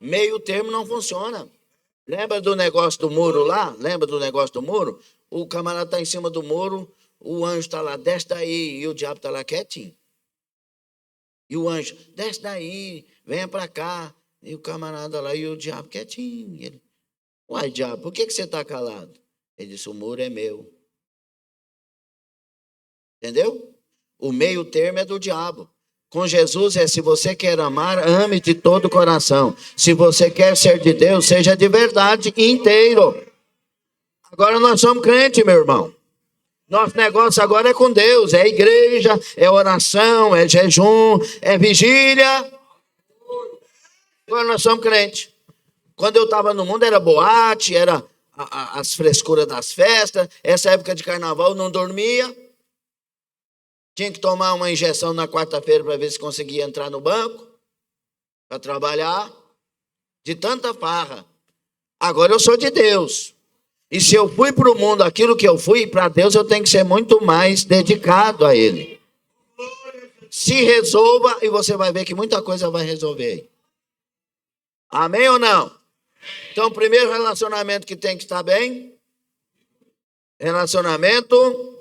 Meio termo não funciona. Lembra do negócio do muro lá? Lembra do negócio do muro? O camarada está em cima do muro, o anjo está lá, desce daí, e o diabo está lá quietinho. E o anjo, desce daí, venha para cá. E o camarada lá, e o diabo quietinho. E ele, uai, diabo, por que você está calado? Ele disse, o muro é meu. Entendeu? O meio termo é do diabo. Com Jesus é: se você quer amar, ame de todo o coração. Se você quer ser de Deus, seja de verdade inteiro. Agora nós somos crentes, meu irmão. Nosso negócio agora é com Deus, é igreja, é oração, é jejum, é vigília. Agora nós somos crentes. Quando eu estava no mundo era boate, era as frescuras das festas. Essa época de carnaval eu não dormia. Tinha que tomar uma injeção na quarta-feira para ver se conseguia entrar no banco, para trabalhar. De tanta farra. Agora eu sou de Deus. E se eu fui para o mundo aquilo que eu fui, para Deus eu tenho que ser muito mais dedicado a Ele. Se resolva e você vai ver que muita coisa vai resolver aí. Amém ou não? Então, o primeiro relacionamento que tem que estar bem, relacionamento.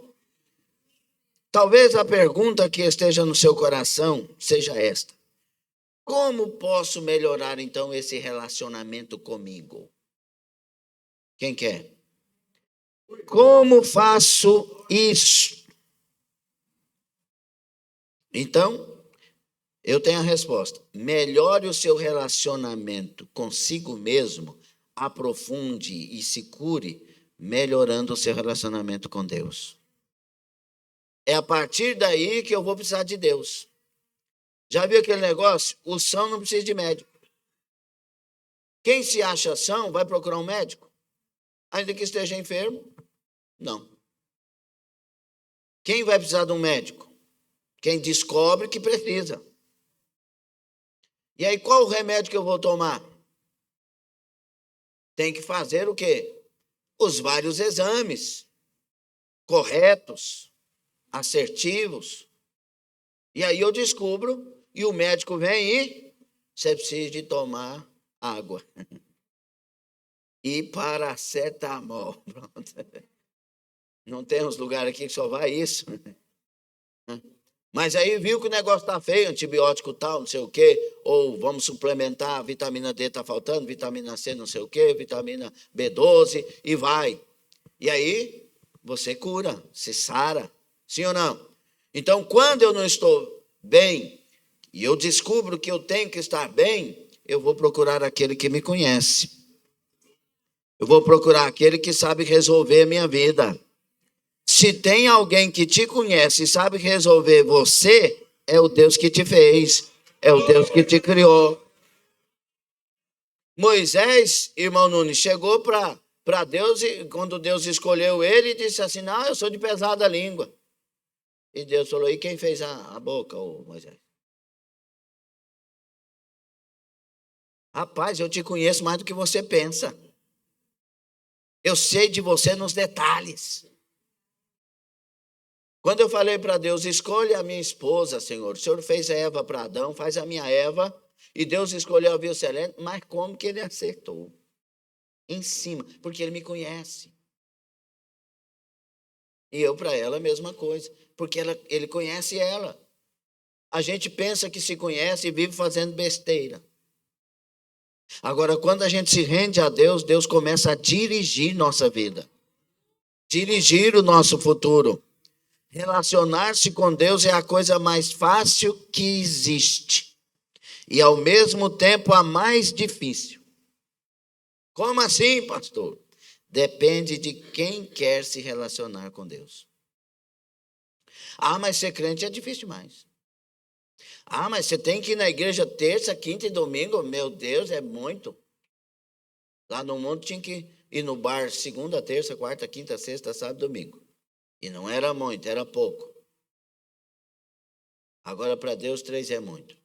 Talvez a pergunta que esteja no seu coração seja esta: como posso melhorar então esse relacionamento comigo? Quem quer? Como faço isso? Então, eu tenho a resposta. Melhore o seu relacionamento consigo mesmo, aprofunde e se cure, melhorando o seu relacionamento com Deus. É a partir daí que eu vou precisar de Deus. Já viu aquele negócio? O são não precisa de médico. Quem se acha são vai procurar um médico? Ainda que esteja enfermo? Não. Quem vai precisar de um médico? Quem descobre que precisa. E aí, qual o remédio que eu vou tomar? Tem que fazer o quê? Os vários exames corretos, assertivos. E aí eu descubro, e o médico vem e você precisa de tomar água. E paracetamol. Pronto. Não tem uns lugares aqui que só vai isso. Mas aí viu que o negócio está feio, antibiótico tal, não sei o quê, ou vamos suplementar, vitamina D está faltando, vitamina C não sei o quê, vitamina B12, e vai. E aí você cura, se sara, sim ou não? Então, quando eu não estou bem, e eu descubro que eu tenho que estar bem, eu vou procurar aquele que me conhece. Eu vou procurar aquele que sabe resolver a minha vida. Se tem alguém que te conhece e sabe resolver você, é o Deus que te fez, é o Deus que te criou. Moisés, irmão Nunes, chegou para Deus, e quando Deus escolheu ele, disse assim: não, eu sou de pesada língua. E Deus falou: e quem fez a boca, ô Moisés? Rapaz, eu te conheço mais do que você pensa. Eu sei de você nos detalhes. Quando eu falei para Deus: escolhe a minha esposa, Senhor. O Senhor fez a Eva para Adão, faz a minha Eva. E Deus escolheu a Vilcelene, mas como que ele acertou? Em cima, porque ele me conhece. E eu para ela a mesma coisa, porque ele conhece ela. A gente pensa que se conhece e vive fazendo besteira. Agora, quando a gente se rende a Deus, Deus começa a dirigir nossa vida. Dirigir o nosso futuro. Relacionar-se com Deus é a coisa mais fácil que existe. E, ao mesmo tempo, a mais difícil. Como assim, pastor? Depende de quem quer se relacionar com Deus. Ah, mas ser crente é difícil demais. Ah, mas você tem que ir na igreja terça, quinta e domingo? Meu Deus, é muito. Lá no mundo tinha que ir no bar segunda, terça, quarta, quinta, sexta, sábado, domingo. E não era muito, era pouco. Agora, para Deus, 3 é muito.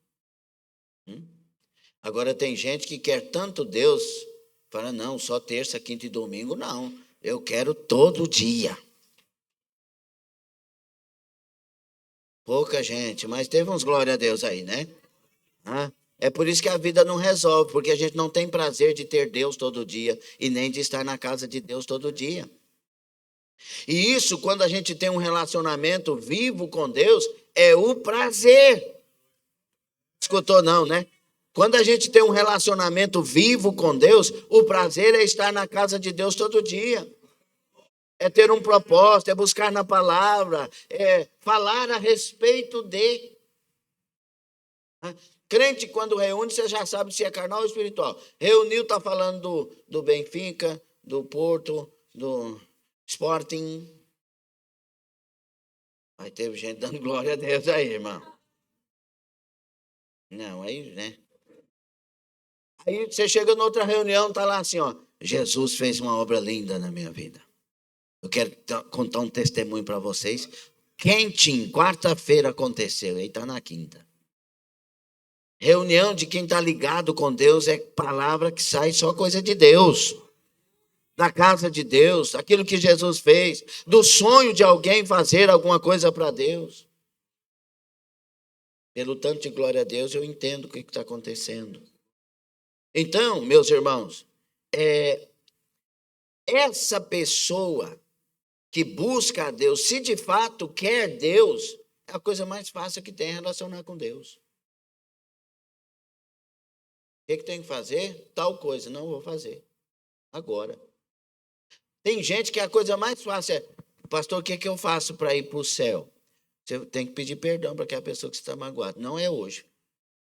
Agora, tem gente que quer tanto Deus, fala: não, só terça, quinta e domingo, não. Eu quero todo dia. Pouca gente, mas teve uns glória a Deus aí, né? É por isso que a vida não resolve, porque a gente não tem prazer de ter Deus todo dia e nem de estar na casa de Deus todo dia. E isso, quando a gente tem um relacionamento vivo com Deus, é o prazer. Escutou não, né? Quando a gente tem um relacionamento vivo com Deus, o prazer é estar na casa de Deus todo dia. é ter um propósito, é buscar na palavra, é falar a respeito de. Crente, quando reúne, você já sabe se é carnal ou espiritual. Reuniu, está falando do Benfica, do Porto, do Sporting. Aí teve gente dando glória a Deus aí, irmão. Não, aí, né? Aí você chega noutra reunião, está lá assim, ó. Jesus fez uma obra linda na minha vida. Eu quero contar um testemunho para vocês. Quentinho, quarta-feira aconteceu, aí está na quinta. Reunião de quem está ligado com Deus é palavra que sai só coisa de Deus. Da casa de Deus, aquilo que Jesus fez, do sonho de alguém fazer alguma coisa para Deus. Pelo tanto de glória a Deus, eu entendo o que está acontecendo. Então, meus irmãos, essa pessoa que busca a Deus, se de fato quer Deus, é a coisa mais fácil que tem relacionar com Deus. O que tem que fazer? Tal coisa. Não vou fazer. Agora. Tem gente que a coisa mais fácil é, pastor, o que eu faço para ir para o céu? Você tem que pedir perdão para aquela pessoa que está magoada. Não é hoje.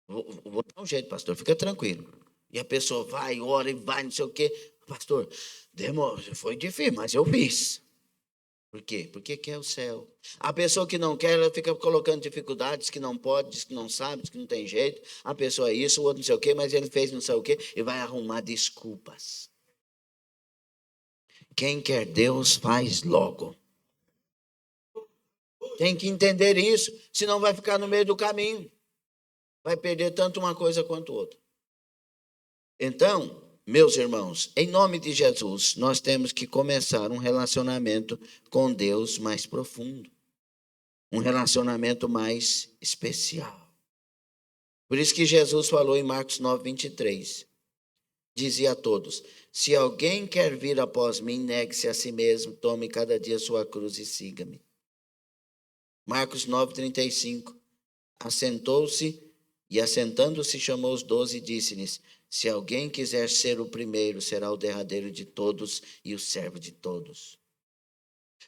Vou dar um jeito, pastor, fica tranquilo. E a pessoa vai, ora e vai, não sei o quê. Pastor, foi difícil, mas eu fiz. Por quê? Porque quer o céu. A pessoa que não quer, ela fica colocando dificuldades, que não pode, diz que não sabe, diz que não tem jeito. A pessoa é isso, o outro não sei o quê, mas ele fez não sei o quê, e vai arrumar desculpas. Quem quer Deus faz logo. Tem que entender isso, senão vai ficar no meio do caminho. Vai perder tanto uma coisa quanto outra. Então, meus irmãos, em nome de Jesus, nós temos que começar um relacionamento com Deus mais profundo. Um relacionamento mais especial. Por isso que Jesus falou em Marcos 9, 23. Dizia a todos, se alguém quer vir após mim, negue-se a si mesmo, tome cada dia sua cruz e siga-me. Marcos 9, 35. Assentou-se e assentando-se chamou os 12 e disse-lhes, se alguém quiser ser o primeiro, será o derradeiro de todos e o servo de todos.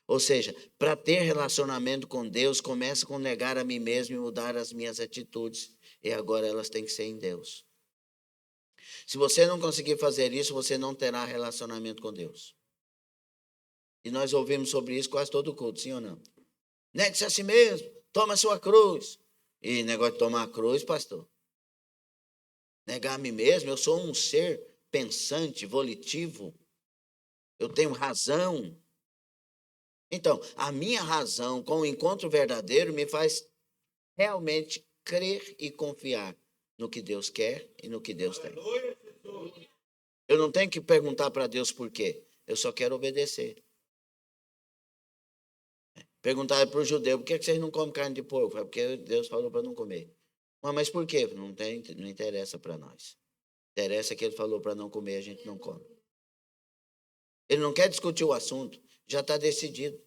Ou seja, para ter relacionamento com Deus, começa com negar a mim mesmo e mudar as minhas atitudes. E agora elas têm que ser em Deus. Se você não conseguir fazer isso, você não terá relacionamento com Deus. E nós ouvimos sobre isso quase todo culto, sim ou não? Negue-se a si mesmo, toma a sua cruz. E negócio de tomar a cruz, pastor. Negar a mim mesmo, eu sou um ser pensante, volitivo. Eu tenho razão. Então, a minha razão com o encontro verdadeiro me faz realmente crer e confiar no que Deus quer e no que Deus tem. Eu não tenho que perguntar para Deus por quê. Eu só quero obedecer. Perguntaram para o judeu, por que vocês não comem carne de porco? É porque Deus falou para não comer. Mas por quê? Não interessa para nós. Interessa que ele falou para não comer, a gente não come. Ele não quer discutir o assunto, já está decidido.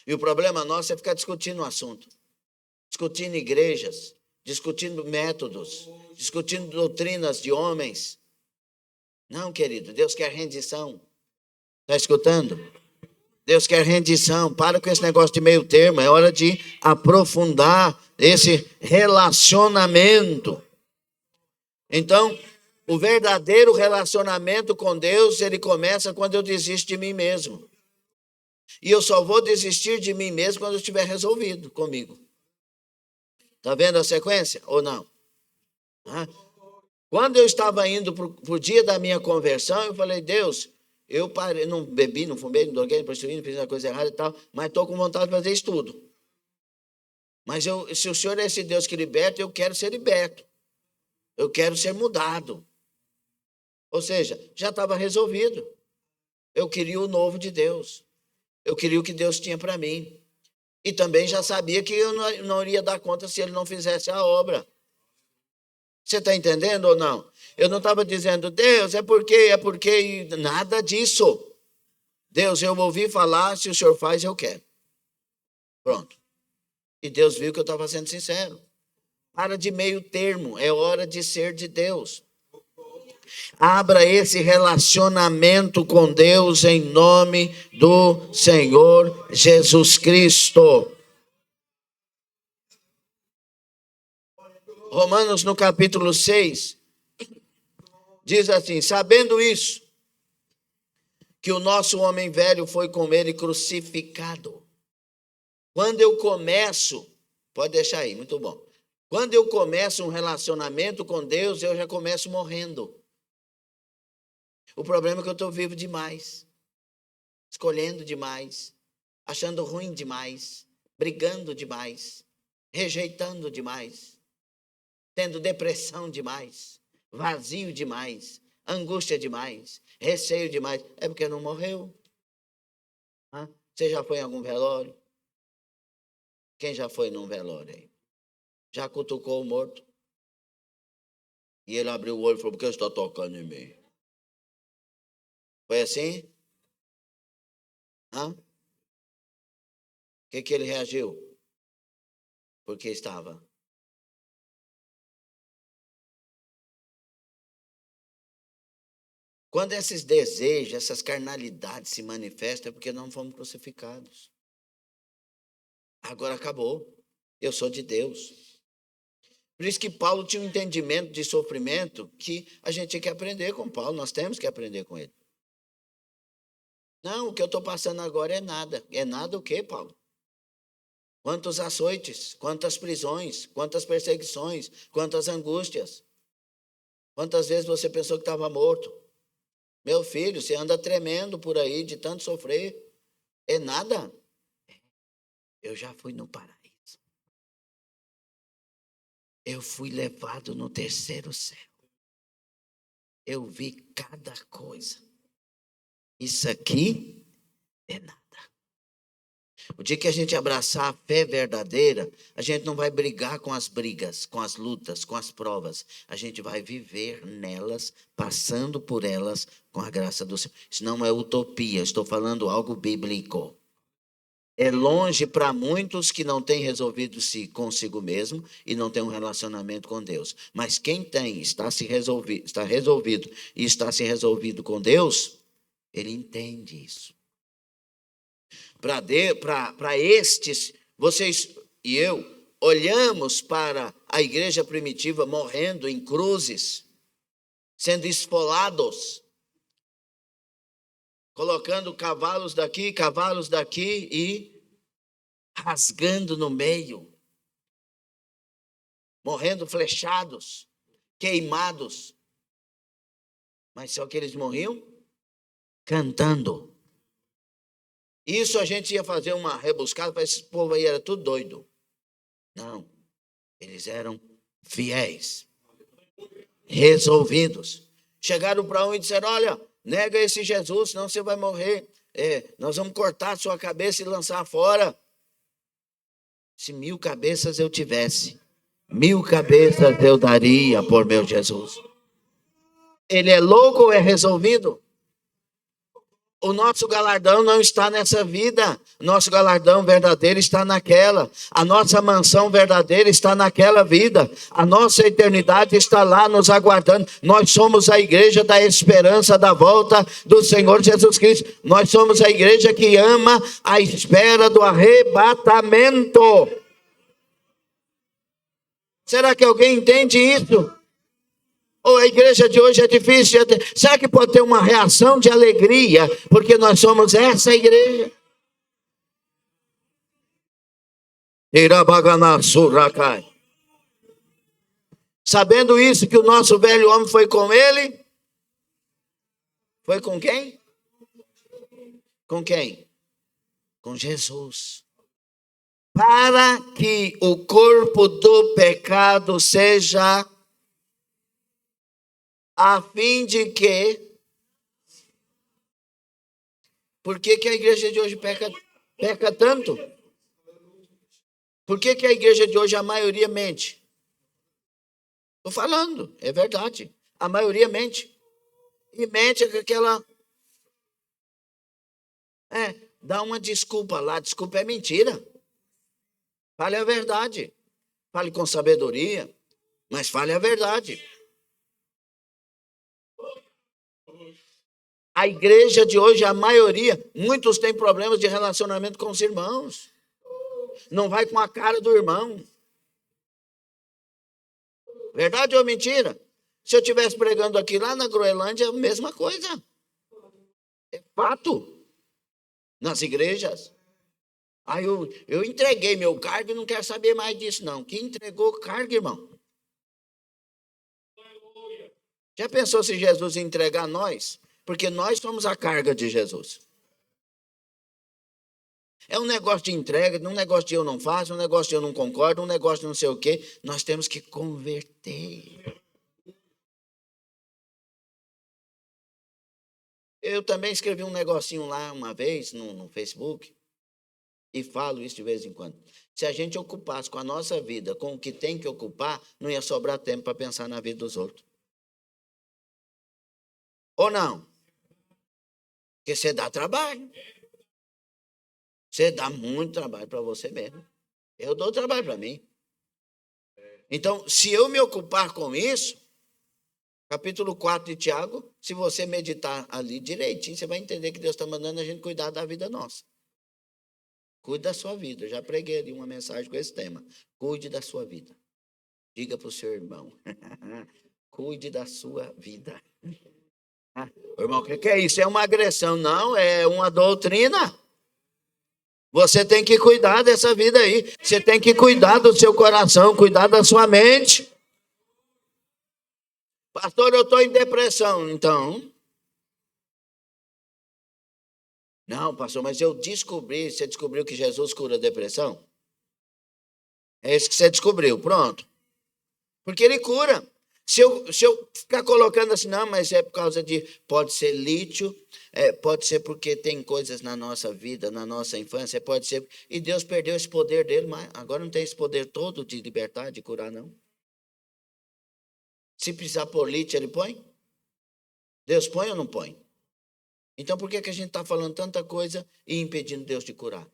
E o problema nosso é ficar discutindo o assunto. Discutindo igrejas, discutindo métodos, discutindo doutrinas de homens. Não, querido, Deus quer rendição. Está escutando? Deus quer rendição. Para com esse negócio de meio termo. É hora de aprofundar esse relacionamento. Então, o verdadeiro relacionamento com Deus, ele começa quando eu desisto de mim mesmo. E eu só vou desistir de mim mesmo quando eu estiver resolvido comigo. Está vendo a sequência ou não? Quando eu estava indo para o dia da minha conversão, eu falei, Deus, eu parei, não bebi, não fumei, não droguei, não prostituí, não fiz uma coisa errada e tal, mas estou com vontade de fazer isso tudo. Mas se o Senhor é esse Deus que liberta, eu quero ser liberto. Eu quero ser mudado. Ou seja, já estava resolvido. Eu queria o novo de Deus. Eu queria o que Deus tinha para mim. E também já sabia que eu não iria dar conta se ele não fizesse a obra. Você está entendendo ou não? Eu não estava dizendo, Deus, é porque, nada disso. Deus, eu ouvi falar, se o Senhor faz, eu quero. Pronto. E Deus viu que eu estava sendo sincero. Para de meio termo, é hora de ser de Deus. Abra esse relacionamento com Deus em nome do Senhor Jesus Cristo. Romanos, no capítulo 6, diz assim: sabendo isso, que o nosso homem velho foi com ele crucificado. Quando eu começo, pode deixar aí, muito bom. Quando eu começo um relacionamento com Deus, eu já começo morrendo. O problema é que eu estou vivo demais, escolhendo demais, achando ruim demais, brigando demais, rejeitando demais, tendo depressão demais, vazio demais, angústia demais, receio demais. É porque não morreu. Você já foi em algum velório? Quem já foi num velório aí? Já cutucou o morto? E ele abriu o olho e falou: por que você está tocando em mim? Foi assim? O que ele reagiu? Porque estava. Quando esses desejos, essas carnalidades se manifestam, é porque não fomos crucificados. Agora acabou. Eu sou de Deus. Por isso que Paulo tinha um entendimento de sofrimento que a gente tinha que aprender com Paulo. Nós temos que aprender com ele. Não, o que eu estou passando agora é nada. É nada o quê, Paulo? Quantos açoites, quantas prisões, quantas perseguições, quantas angústias. Quantas vezes você pensou que estava morto? Meu filho, você anda tremendo por aí de tanto sofrer. É nada. Eu já fui no paraíso. Eu fui levado no terceiro céu. Eu vi cada coisa. Isso aqui é nada. O dia que a gente abraçar a fé verdadeira, a gente não vai brigar com as brigas, com as lutas, com as provas. A gente vai viver nelas, passando por elas com a graça do Senhor. Isso não é utopia, estou falando algo bíblico. É longe para muitos que não têm resolvido-se consigo mesmo e não têm um relacionamento com Deus. Mas quem tem, está resolvido e está se resolvido com Deus, ele entende isso. Para estes, vocês e eu, olhamos para a igreja primitiva morrendo em cruzes, sendo esfolados, colocando cavalos daqui e rasgando no meio, morrendo flechados, queimados. Mas só que eles morriam cantando. Isso a gente ia fazer uma rebuscada, para esse povo aí era tudo doido. Não, eles eram fiéis, resolvidos. Chegaram para um e disseram: olha, nega esse Jesus, senão você vai morrer. Nós vamos cortar a sua cabeça e lançar fora. Se 1000 cabeças eu tivesse, 1000 cabeças eu daria por meu Jesus. Ele é louco ou é resolvido? O nosso galardão não está nessa vida. Nosso galardão verdadeiro está naquela. A nossa mansão verdadeira está naquela vida. A nossa eternidade está lá nos aguardando. Nós somos a igreja da esperança da volta do Senhor Jesus Cristo. Nós somos a igreja que ama a espera do arrebatamento. Será que alguém entende isso? Ou a igreja de hoje é difícil? Será que pode ter uma reação de alegria? Porque nós somos essa igreja. Sabendo isso, que o nosso velho homem foi com ele. Foi com quem? Com quem? Com Jesus. Para que o corpo do pecado seja, a fim de que... Por que a igreja de hoje peca tanto? Por que a igreja de hoje, a maioria mente? Estou falando, é verdade. A maioria mente. E mente com aquela... dá uma desculpa lá. Desculpa é mentira. Fale a verdade. Fale com sabedoria, mas fale a verdade. A igreja de hoje, a maioria, muitos têm problemas de relacionamento com os irmãos. Não vai com a cara do irmão. Verdade ou mentira? Se eu estivesse pregando aqui lá na Groenlândia, é a mesma coisa. É fato. Nas igrejas. Aí eu entreguei meu cargo e não quero saber mais disso, não. Quem entregou o cargo, irmão? Já pensou se Jesus ia entregar nós? Porque nós somos a carga de Jesus. É um negócio de entrega, um negócio de eu não faço, um negócio de eu não concordo, um negócio de não sei o quê. Nós temos que converter. Eu também escrevi um negocinho lá uma vez no Facebook e falo isso de vez em quando. Se a gente ocupasse com a nossa vida, com o que tem que ocupar, não ia sobrar tempo para pensar na vida dos outros. Ou não? Porque você dá trabalho. Você dá muito trabalho para você mesmo. Eu dou trabalho para mim. Então, se eu me ocupar com isso, capítulo 4 de Tiago, se você meditar ali direitinho, você vai entender que Deus está mandando a gente cuidar da vida nossa. Cuide da sua vida. Eu já preguei ali uma mensagem com esse tema. Cuide da sua vida. Diga para o seu irmão. Cuide da sua vida. Irmão, o que é isso? É uma agressão? Não, é uma doutrina. Você tem que cuidar dessa vida aí. Você tem que cuidar do seu coração, cuidar da sua mente. Pastor, eu estou em depressão. Então. Não, pastor, mas eu descobri. Você descobriu que Jesus cura a depressão? É isso que você descobriu. Pronto. Porque ele cura. Se eu ficar colocando assim, não, mas é por causa de. Pode ser lítio, pode ser porque tem coisas na nossa vida, na nossa infância, pode ser. E Deus perdeu esse poder dele, mas agora não tem esse poder todo de libertar, de curar, não. Se precisar pôr lítio, ele põe? Deus põe ou não põe? Então por que a gente está falando tanta coisa e impedindo Deus de curar?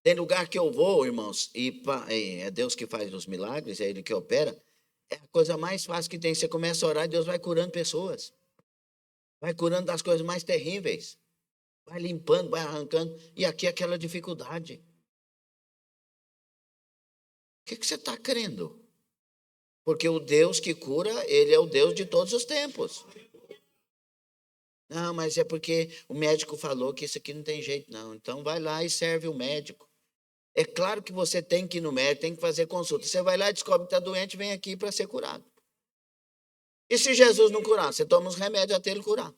Tem lugar que eu vou, irmãos, e é Deus que faz os milagres, é Ele que opera. É a coisa mais fácil que tem. Você começa a orar e Deus vai curando pessoas. Vai curando das coisas mais terríveis. Vai limpando, vai arrancando. E aqui aquela dificuldade. O que você está crendo? Porque o Deus que cura, Ele é o Deus de todos os tempos. Não, mas é porque o médico falou que isso aqui não tem jeito, não. Então vai lá e serve o médico. É claro que você tem que ir no médico, tem que fazer consulta. Você vai lá e descobre que está doente, vem aqui para ser curado. E se Jesus não curar? Você toma os remédios até ele curar.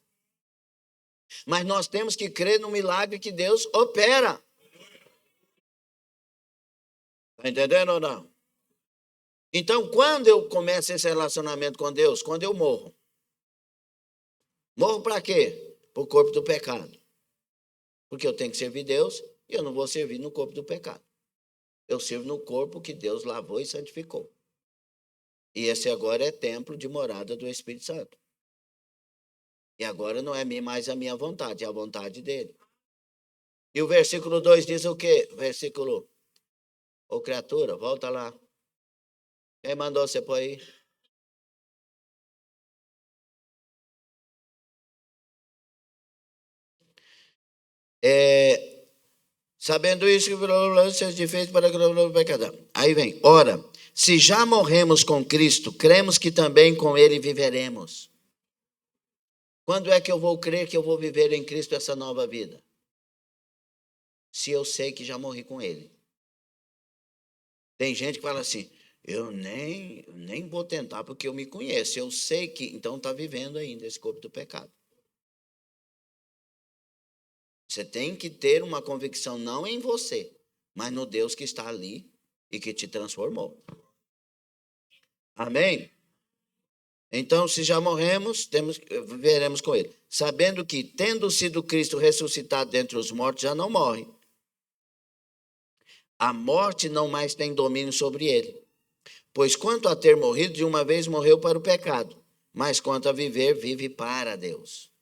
Mas nós temos que crer no milagre que Deus opera. Está entendendo ou não? Então, quando eu começo esse relacionamento com Deus? Quando eu morro. Morro para quê? Para o corpo do pecado. Porque eu tenho que servir Deus e eu não vou servir no corpo do pecado. Eu sirvo no corpo que Deus lavou e santificou. E esse agora é templo de morada do Espírito Santo. E agora não é mais a minha vontade, é a vontade dele. E o versículo 2 diz o quê? Versículo... Ô criatura, volta lá. Quem mandou você pôr aí? Sabendo isso, que seus defeitos para o pecador. Aí vem, ora, se já morremos com Cristo, cremos que também com ele viveremos. Quando é que eu vou crer que eu vou viver em Cristo essa nova vida? Se eu sei que já morri com ele. Tem gente que fala assim, eu nem vou tentar porque eu me conheço. Eu sei que, então está vivendo ainda esse corpo do pecado. Você tem que ter uma convicção não em você, mas no Deus que está ali e que te transformou. Amém? Então, se já morremos, viveremos com ele. Sabendo que, tendo sido Cristo ressuscitado dentre os mortos, já não morre. A morte não mais tem domínio sobre ele. Pois quanto a ter morrido, de uma vez morreu para o pecado. Mas quanto a viver, vive para Deus.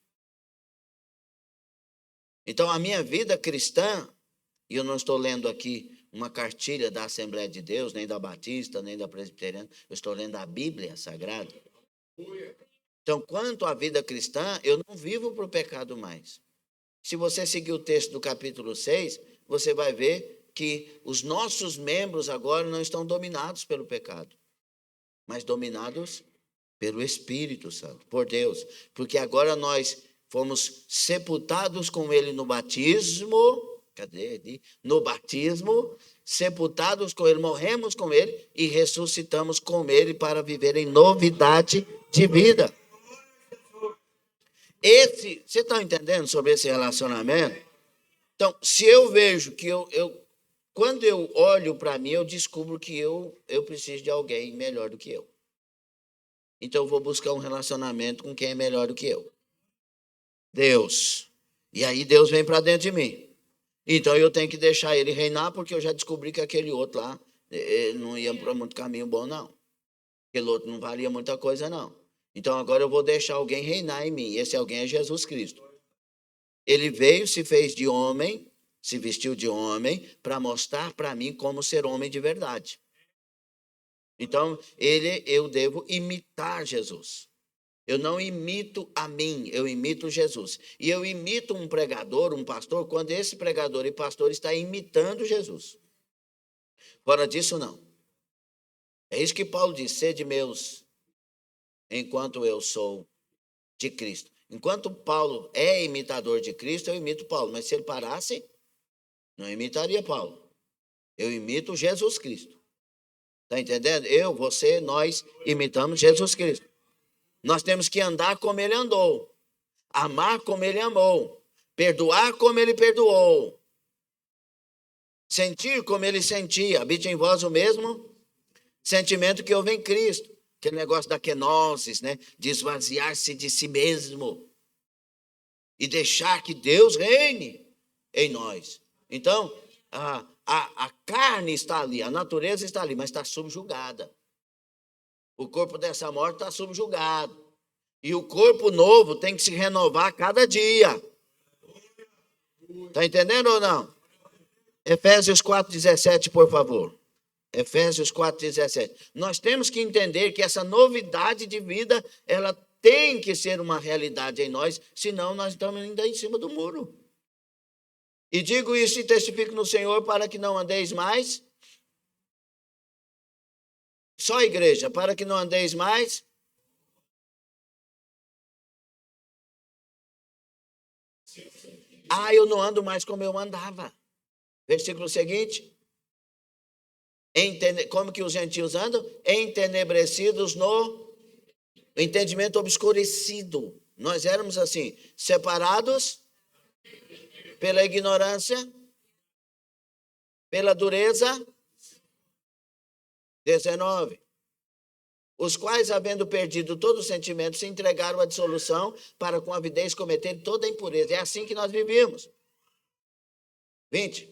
Então, a minha vida cristã, e eu não estou lendo aqui uma cartilha da Assembleia de Deus, nem da Batista, nem da Presbiteriana, eu estou lendo a Bíblia Sagrada. Então, quanto à vida cristã, eu não vivo para o pecado mais. Se você seguir o texto do capítulo 6, você vai ver que os nossos membros agora não estão dominados pelo pecado, mas dominados pelo Espírito Santo, por Deus. Porque agora nós fomos sepultados com ele no batismo. Cadê ali? No batismo, sepultados com ele, morremos com ele e ressuscitamos com ele para viver em novidade de vida. Você está entendendo sobre esse relacionamento? Então, se eu vejo que quando eu olho para mim, eu descubro que eu preciso de alguém melhor do que eu. Então, eu vou buscar um relacionamento com quem é melhor do que eu. Deus. E aí, Deus vem para dentro de mim. Então, eu tenho que deixar ele reinar, porque eu já descobri que aquele outro lá não ia para muito caminho bom, não. Aquele outro não valia muita coisa, não. Então, agora eu vou deixar alguém reinar em mim. Esse alguém é Jesus Cristo. Ele veio, se fez de homem, se vestiu de homem, para mostrar para mim como ser homem de verdade. Então, eu devo imitar Jesus. Eu não imito a mim, eu imito Jesus. E eu imito um pregador, um pastor, quando esse pregador e pastor está imitando Jesus. Fora disso, não. É isso que Paulo diz: sede meus, enquanto eu sou de Cristo. Enquanto Paulo é imitador de Cristo, eu imito Paulo. Mas se ele parasse, não imitaria Paulo. Eu imito Jesus Cristo. Está entendendo? Eu, você, nós imitamos Jesus Cristo. Nós temos que andar como ele andou. Amar como ele amou. Perdoar como ele perdoou. Sentir como ele sentia. Habite em vós o mesmo sentimento que houve em Cristo. Aquele negócio da kenosis, né? De esvaziar-se de si mesmo. E deixar que Deus reine em nós. Então, a carne está ali, a natureza está ali, mas está subjugada. O corpo dessa morte está subjugado. E o corpo novo tem que se renovar a cada dia. Está entendendo ou não? Efésios 4,17, por favor. Efésios 4,17. Nós temos que entender que essa novidade de vida, ela tem que ser uma realidade em nós, senão nós estamos ainda em cima do muro. E digo isso e testifico no Senhor para que não andeis mais. Só a igreja, para que não andeis mais. Eu não ando mais como eu andava. Versículo seguinte. Como que os gentios andam? Entenebrecidos no entendimento obscurecido. Nós éramos assim, separados pela ignorância, pela dureza. 19. Os quais, havendo perdido todo o sentimento, se entregaram à dissolução para com avidez cometer toda a impureza. É assim que nós vivíamos. 20.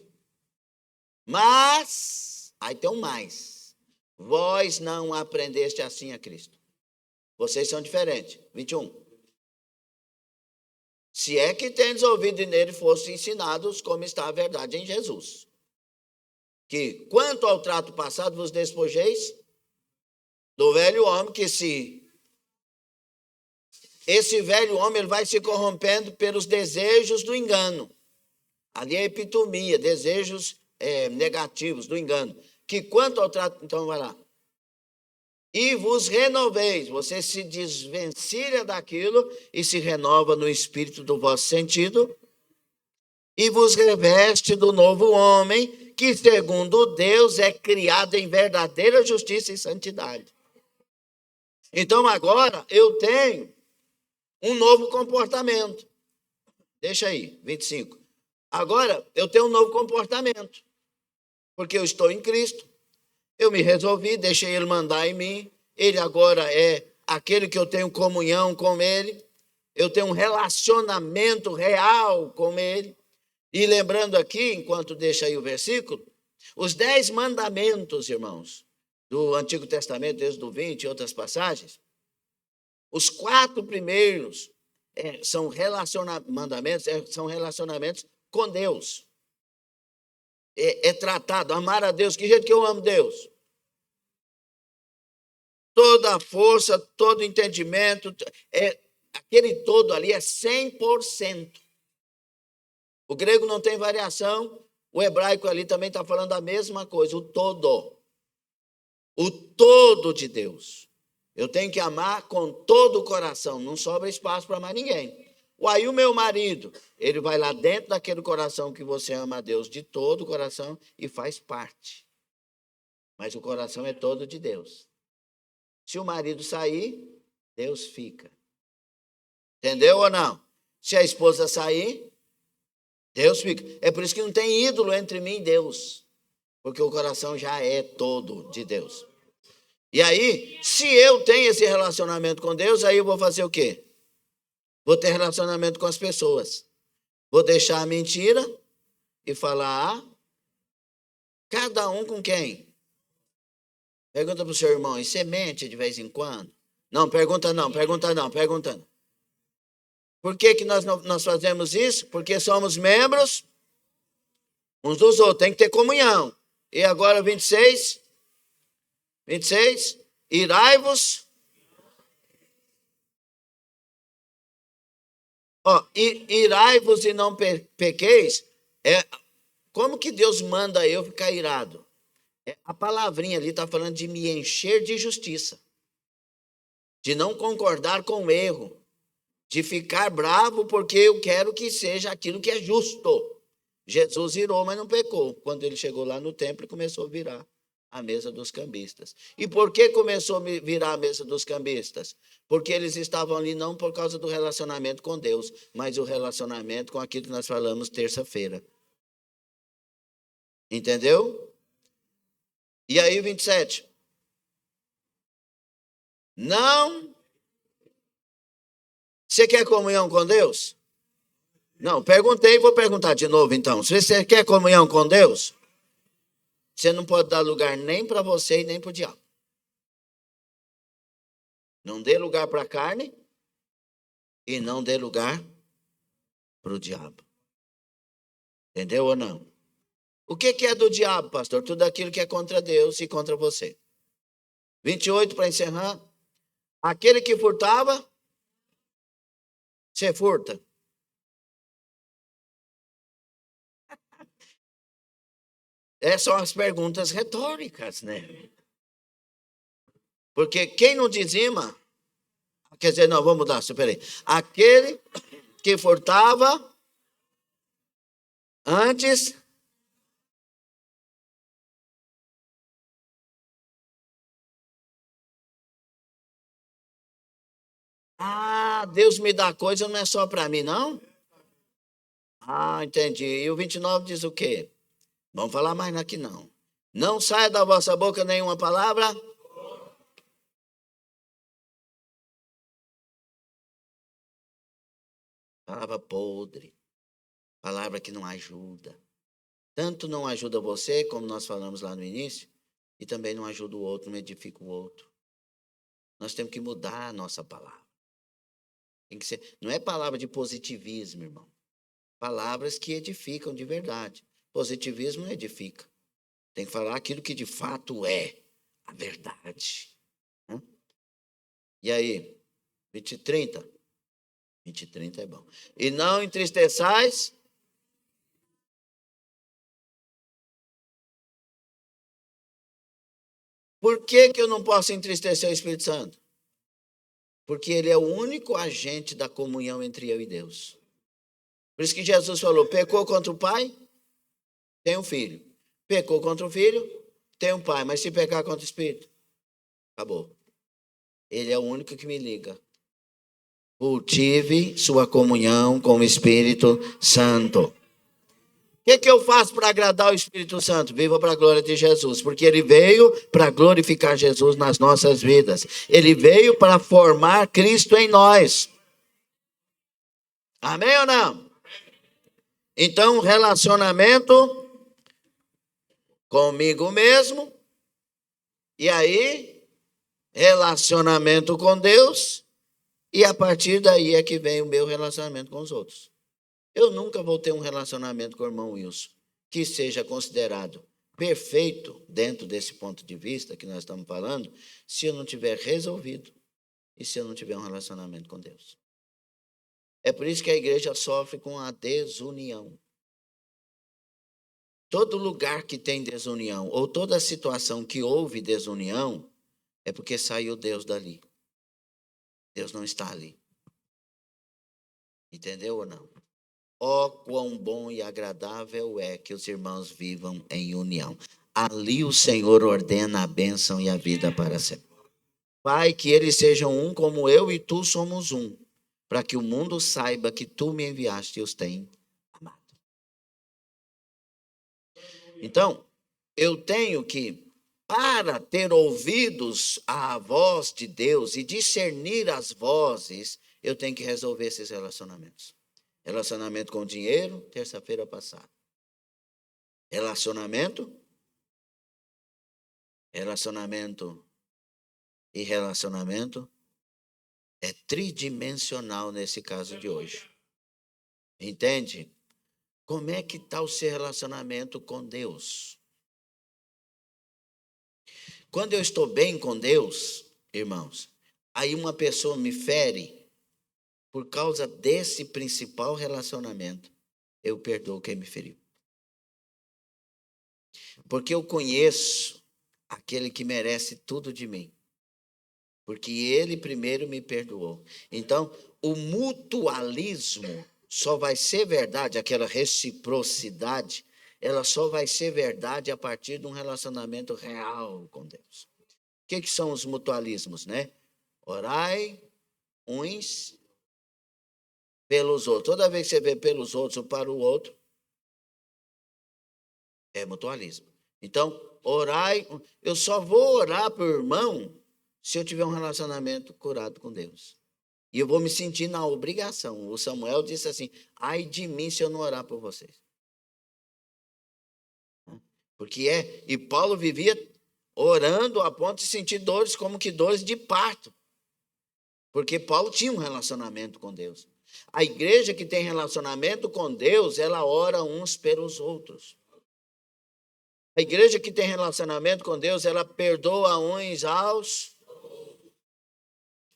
Mas, aí tem um mais. Vós não aprendeste assim a Cristo. Vocês são diferentes. 21. Se é que tendes ouvido e nele fossem ensinados como está a verdade em Jesus. Que, quanto ao trato passado, vos despojeis do velho homem, que esse velho homem ele vai se corrompendo pelos desejos do engano. Ali é epitomia, desejos negativos do engano. Que quanto ao trato... Então, vai lá. E vos renoveis. Você se desvencilha daquilo e se renova no espírito do vosso sentido. E vos reveste do novo homem, que segundo Deus é criado em verdadeira justiça e santidade. Então agora eu tenho um novo comportamento. Deixa aí, 25. Agora eu tenho um novo comportamento. Porque eu estou em Cristo. Eu me resolvi, deixei ele mandar em mim. Ele agora é aquele que eu tenho comunhão com ele. Eu tenho um relacionamento real com ele. E lembrando aqui, enquanto deixa aí o versículo, os 10 mandamentos, irmãos, do Antigo Testamento, desde o 20 e outras passagens, os 4 primeiros são relacionamentos com Deus. É tratado, amar a Deus. Que jeito que eu amo Deus? toda a força, todo o entendimento, aquele todo ali é 100%. O grego não tem variação, o hebraico ali também está falando a mesma coisa, o todo de Deus. Eu tenho que amar com todo o coração, não sobra espaço para mais ninguém. Aí o meu marido, ele vai lá dentro daquele coração que você ama a Deus de todo o coração e faz parte. Mas o coração é todo de Deus. Se o marido sair, Deus fica. Entendeu ou não? Se a esposa sair, Deus fica. É por isso que não tem ídolo entre mim e Deus. Porque o coração já é todo de Deus. E aí, se eu tenho esse relacionamento com Deus, aí eu vou fazer o quê? Vou ter relacionamento com as pessoas. Vou deixar a mentira e falar cada um com quem? Pergunta para o seu irmão, e você mente de vez em quando? Não, pergunta não. Por que nós fazemos isso? Porque somos membros uns dos outros, tem que ter comunhão. E agora 26, irai-vos. Irai-vos e não pequeis. Como que Deus manda eu ficar irado? A palavrinha ali está falando de me encher de justiça, de não concordar com o erro, de ficar bravo porque eu quero que seja aquilo que é justo. Jesus irou, mas não pecou. Quando ele chegou lá no templo, começou a virar a mesa dos cambistas. E por que começou a virar a mesa dos cambistas? Porque eles estavam ali não por causa do relacionamento com Deus, mas o relacionamento com aquilo que nós falamos terça-feira. Entendeu? E aí, 27. Não. Você quer comunhão com Deus? Não, perguntei e vou perguntar de novo então. Se você quer comunhão com Deus, você não pode dar lugar nem para você e nem para o diabo. Não dê lugar para a carne e não dê lugar para o diabo. Entendeu ou não? O que é do diabo, pastor? Tudo aquilo que é contra Deus e contra você. 28 para encerrar. Aquele que furtava, você furta. Essas são as perguntas retóricas, né? Porque quem não dizima, quer dizer, não, vamos mudar, espera aí. Aquele que furtava antes Deus me dá coisa, não é só para mim, não? Entendi. E o 29 diz o quê? Vamos falar mais aqui não. Não saia da vossa boca nenhuma palavra. Palavra podre. Palavra que não ajuda. Tanto não ajuda você, como nós falamos lá no início, e também não ajuda o outro, não edifica o outro. Nós temos que mudar a nossa palavra. Tem que ser, não é palavra de positivismo, irmão. Palavras que edificam de verdade. Positivismo não edifica. Tem que falar aquilo que de fato é a verdade. E aí? 20 e 30? 20 e 30 é bom. E não entristeçais. Por que eu não posso entristecer o Espírito Santo? Porque ele é o único agente da comunhão entre eu e Deus. Por isso que Jesus falou, pecou contra o pai, tem um filho. Pecou contra o filho, tem um pai. Mas se pecar contra o Espírito, acabou. Ele é o único que me liga. Cultive sua comunhão com o Espírito Santo. O que eu faço para agradar o Espírito Santo? Viva para a glória de Jesus, porque ele veio para glorificar Jesus nas nossas vidas. Ele veio para formar Cristo em nós. Amém ou não? Então, relacionamento comigo mesmo. E aí, relacionamento com Deus. E a partir daí é que vem o meu relacionamento com os outros. Eu nunca vou ter um relacionamento com o irmão Wilson que seja considerado perfeito dentro desse ponto de vista que nós estamos falando, se eu não tiver resolvido e se eu não tiver um relacionamento com Deus. É por isso que a igreja sofre com a desunião. Todo lugar que tem desunião, ou toda situação que houve desunião, é porque saiu Deus dali. Deus não está ali. Entendeu ou não? Ó, quão bom e agradável é que os irmãos vivam em união. Ali o Senhor ordena a bênção e a vida para sempre. Pai, que eles sejam um como eu e tu somos um, para que o mundo saiba que tu me enviaste e os tem amado. Então, eu tenho que, para ter ouvidos à voz de Deus e discernir as vozes, eu tenho que resolver esses relacionamentos. Relacionamento com dinheiro, terça-feira passada. Relacionamento e relacionamento é tridimensional nesse caso de hoje. Entende? Como é que está o seu relacionamento com Deus? Quando eu estou bem com Deus, irmãos, aí uma pessoa me fere, por causa desse principal relacionamento, eu perdoo quem me feriu. Porque eu conheço aquele que merece tudo de mim. Porque ele primeiro me perdoou. Então, o mutualismo só vai ser verdade, aquela reciprocidade, ela só vai ser verdade a partir de um relacionamento real com Deus. O que são os mutualismos, né? Orai uns pelos outros. Toda vez que você vê pelos outros ou para o outro, é mutualismo. Então, orai, eu só vou orar para o irmão se eu tiver um relacionamento curado com Deus. E eu vou me sentir na obrigação. O Samuel disse assim, ai de mim se eu não orar por vocês. Porque e Paulo vivia orando a ponto de sentir dores como que dores de parto. Porque Paulo tinha um relacionamento com Deus. A igreja que tem relacionamento com Deus, ela ora uns pelos outros. A igreja que tem relacionamento com Deus, ela perdoa uns aos...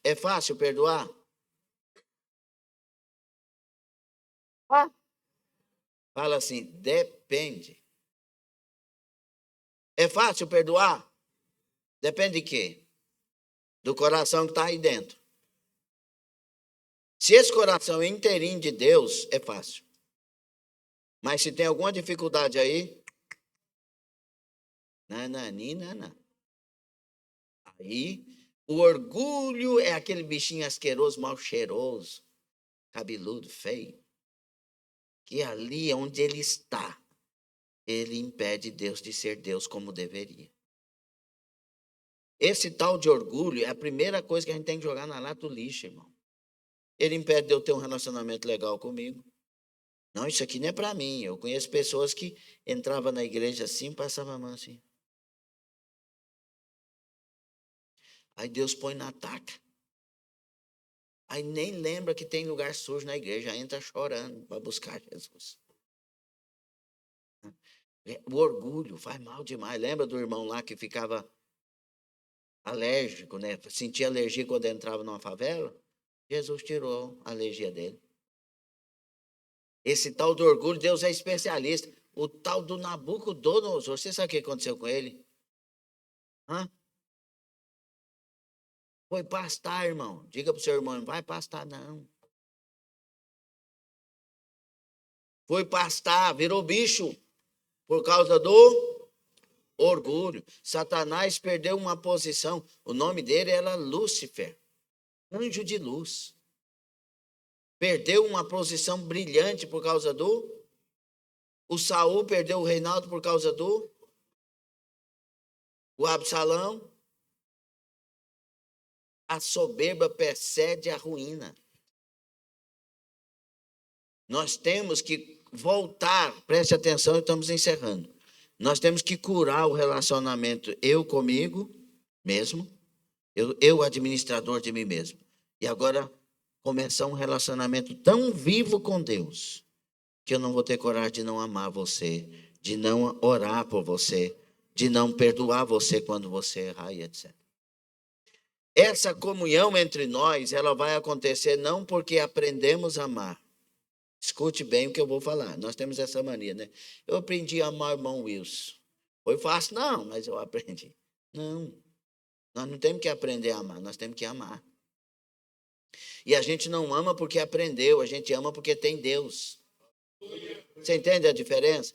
É fácil perdoar? Fala assim, depende. É fácil perdoar? Depende de quê? Do coração que está aí dentro. Se esse coração é inteirinho de Deus, é fácil. Mas se tem alguma dificuldade aí, não. Aí, o orgulho é aquele bichinho asqueroso, mal cheiroso, cabeludo, feio, que ali onde ele está, ele impede Deus de ser Deus como deveria. Esse tal de orgulho é a primeira coisa que a gente tem que jogar na lata do lixo, irmão. Ele impede de eu ter um relacionamento legal comigo. Não, isso aqui não é para mim. Eu conheço pessoas que entravam na igreja assim, passavam a mão assim. Aí Deus põe na taca. Aí nem lembra que tem lugar sujo na igreja, já entra chorando para buscar Jesus. O orgulho faz mal demais. Lembra do irmão lá que ficava alérgico, né? Sentia alergia quando entrava numa favela? Jesus tirou a alergia dele. Esse tal do orgulho, Deus é especialista. O tal do Nabucodonosor, você sabe o que aconteceu com ele? Foi pastar, irmão. Diga para o seu irmão, não vai pastar, não. Foi pastar, virou bicho por causa do orgulho. Satanás perdeu uma posição. O nome dele era Lúcifer, anjo de luz. Perdeu uma posição brilhante por causa do... O Saul perdeu o reinado por causa do... O Absalão. A soberba precede a ruína. Nós temos que voltar, preste atenção, estamos encerrando. Nós temos que curar o relacionamento eu comigo mesmo, eu administrador de mim mesmo. E agora começar um relacionamento tão vivo com Deus, que eu não vou ter coragem de não amar você de não orar por você, de não perdoar você quando você errar e etc. Essa comunhão entre nós, ela vai acontecer não porque aprendemos a amar. Escute bem o que eu vou falar. Nós temos essa mania, né? Eu aprendi a amar o irmão Wilson. Foi fácil? Não, mas eu aprendi. Não, nós não temos que aprender a amar, nós temos que amar. E a gente não ama porque aprendeu, a gente ama porque tem Deus. Você entende a diferença?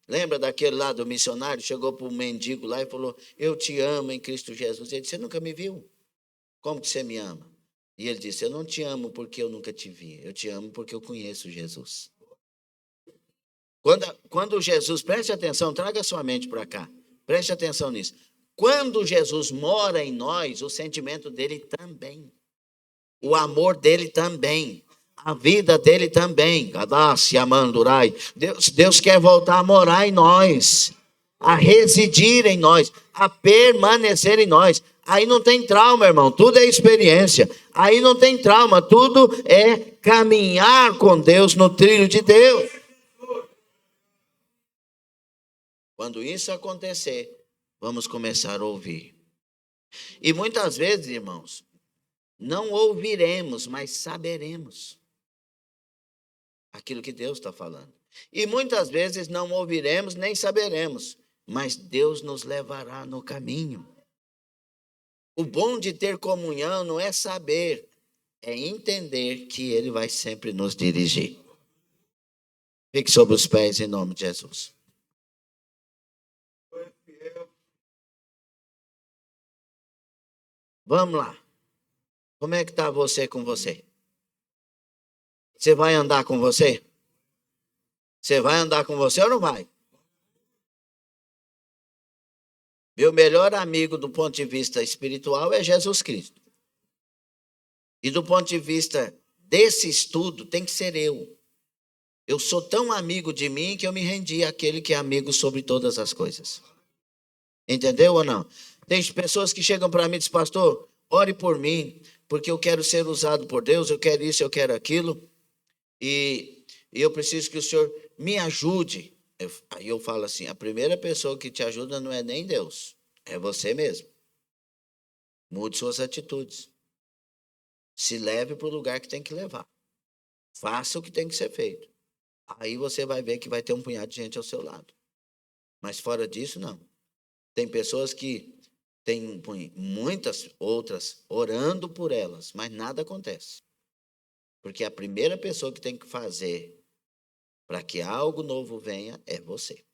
Lembra daquele lá do missionário? Chegou para um mendigo lá e falou, eu te amo em Cristo Jesus. Ele disse, você nunca me viu? Como que você me ama? E ele disse, eu não te amo porque eu nunca te vi. Eu te amo porque eu conheço Jesus. Quando Jesus, preste atenção, traga sua mente para cá. Preste atenção nisso. Quando Jesus mora em nós, o sentimento dele também. O amor dele também. A vida dele também. Gadassi, Amandurai. Deus quer voltar a morar em nós. A residir em nós. A permanecer em nós. Aí não tem trauma, irmão. Tudo é experiência. Aí não tem trauma. Tudo é caminhar com Deus no trilho de Deus. Quando isso acontecer, vamos começar a ouvir. E muitas vezes, irmãos, não ouviremos, mas saberemos aquilo que Deus está falando. E muitas vezes não ouviremos, nem saberemos, mas Deus nos levará no caminho. O bom de ter comunhão não é saber, é entender que Ele vai sempre nos dirigir. Fique sobre os pés em nome de Jesus. Vamos lá. Como é que está você com você? Você vai andar com você? Você vai andar com você ou não vai? Meu melhor amigo do ponto de vista espiritual é Jesus Cristo. E do ponto de vista desse estudo, tem que ser eu. Eu sou tão amigo de mim que eu me rendi àquele que é amigo sobre todas as coisas. Entendeu ou não? Tem pessoas que chegam para mim e dizem, pastor, ore por mim, porque eu quero ser usado por Deus, eu quero isso, eu quero aquilo, e eu preciso que o senhor me ajude. Aí eu falo assim, a primeira pessoa que te ajuda não é nem Deus, é você mesmo. Mude suas atitudes. Se leve para o lugar que tem que levar. Faça o que tem que ser feito. Aí você vai ver que vai ter um punhado de gente ao seu lado. Mas fora disso, não. Tem pessoas que têm muitas outras orando por elas, mas nada acontece. Porque a primeira pessoa que tem que fazer para que algo novo venha é você.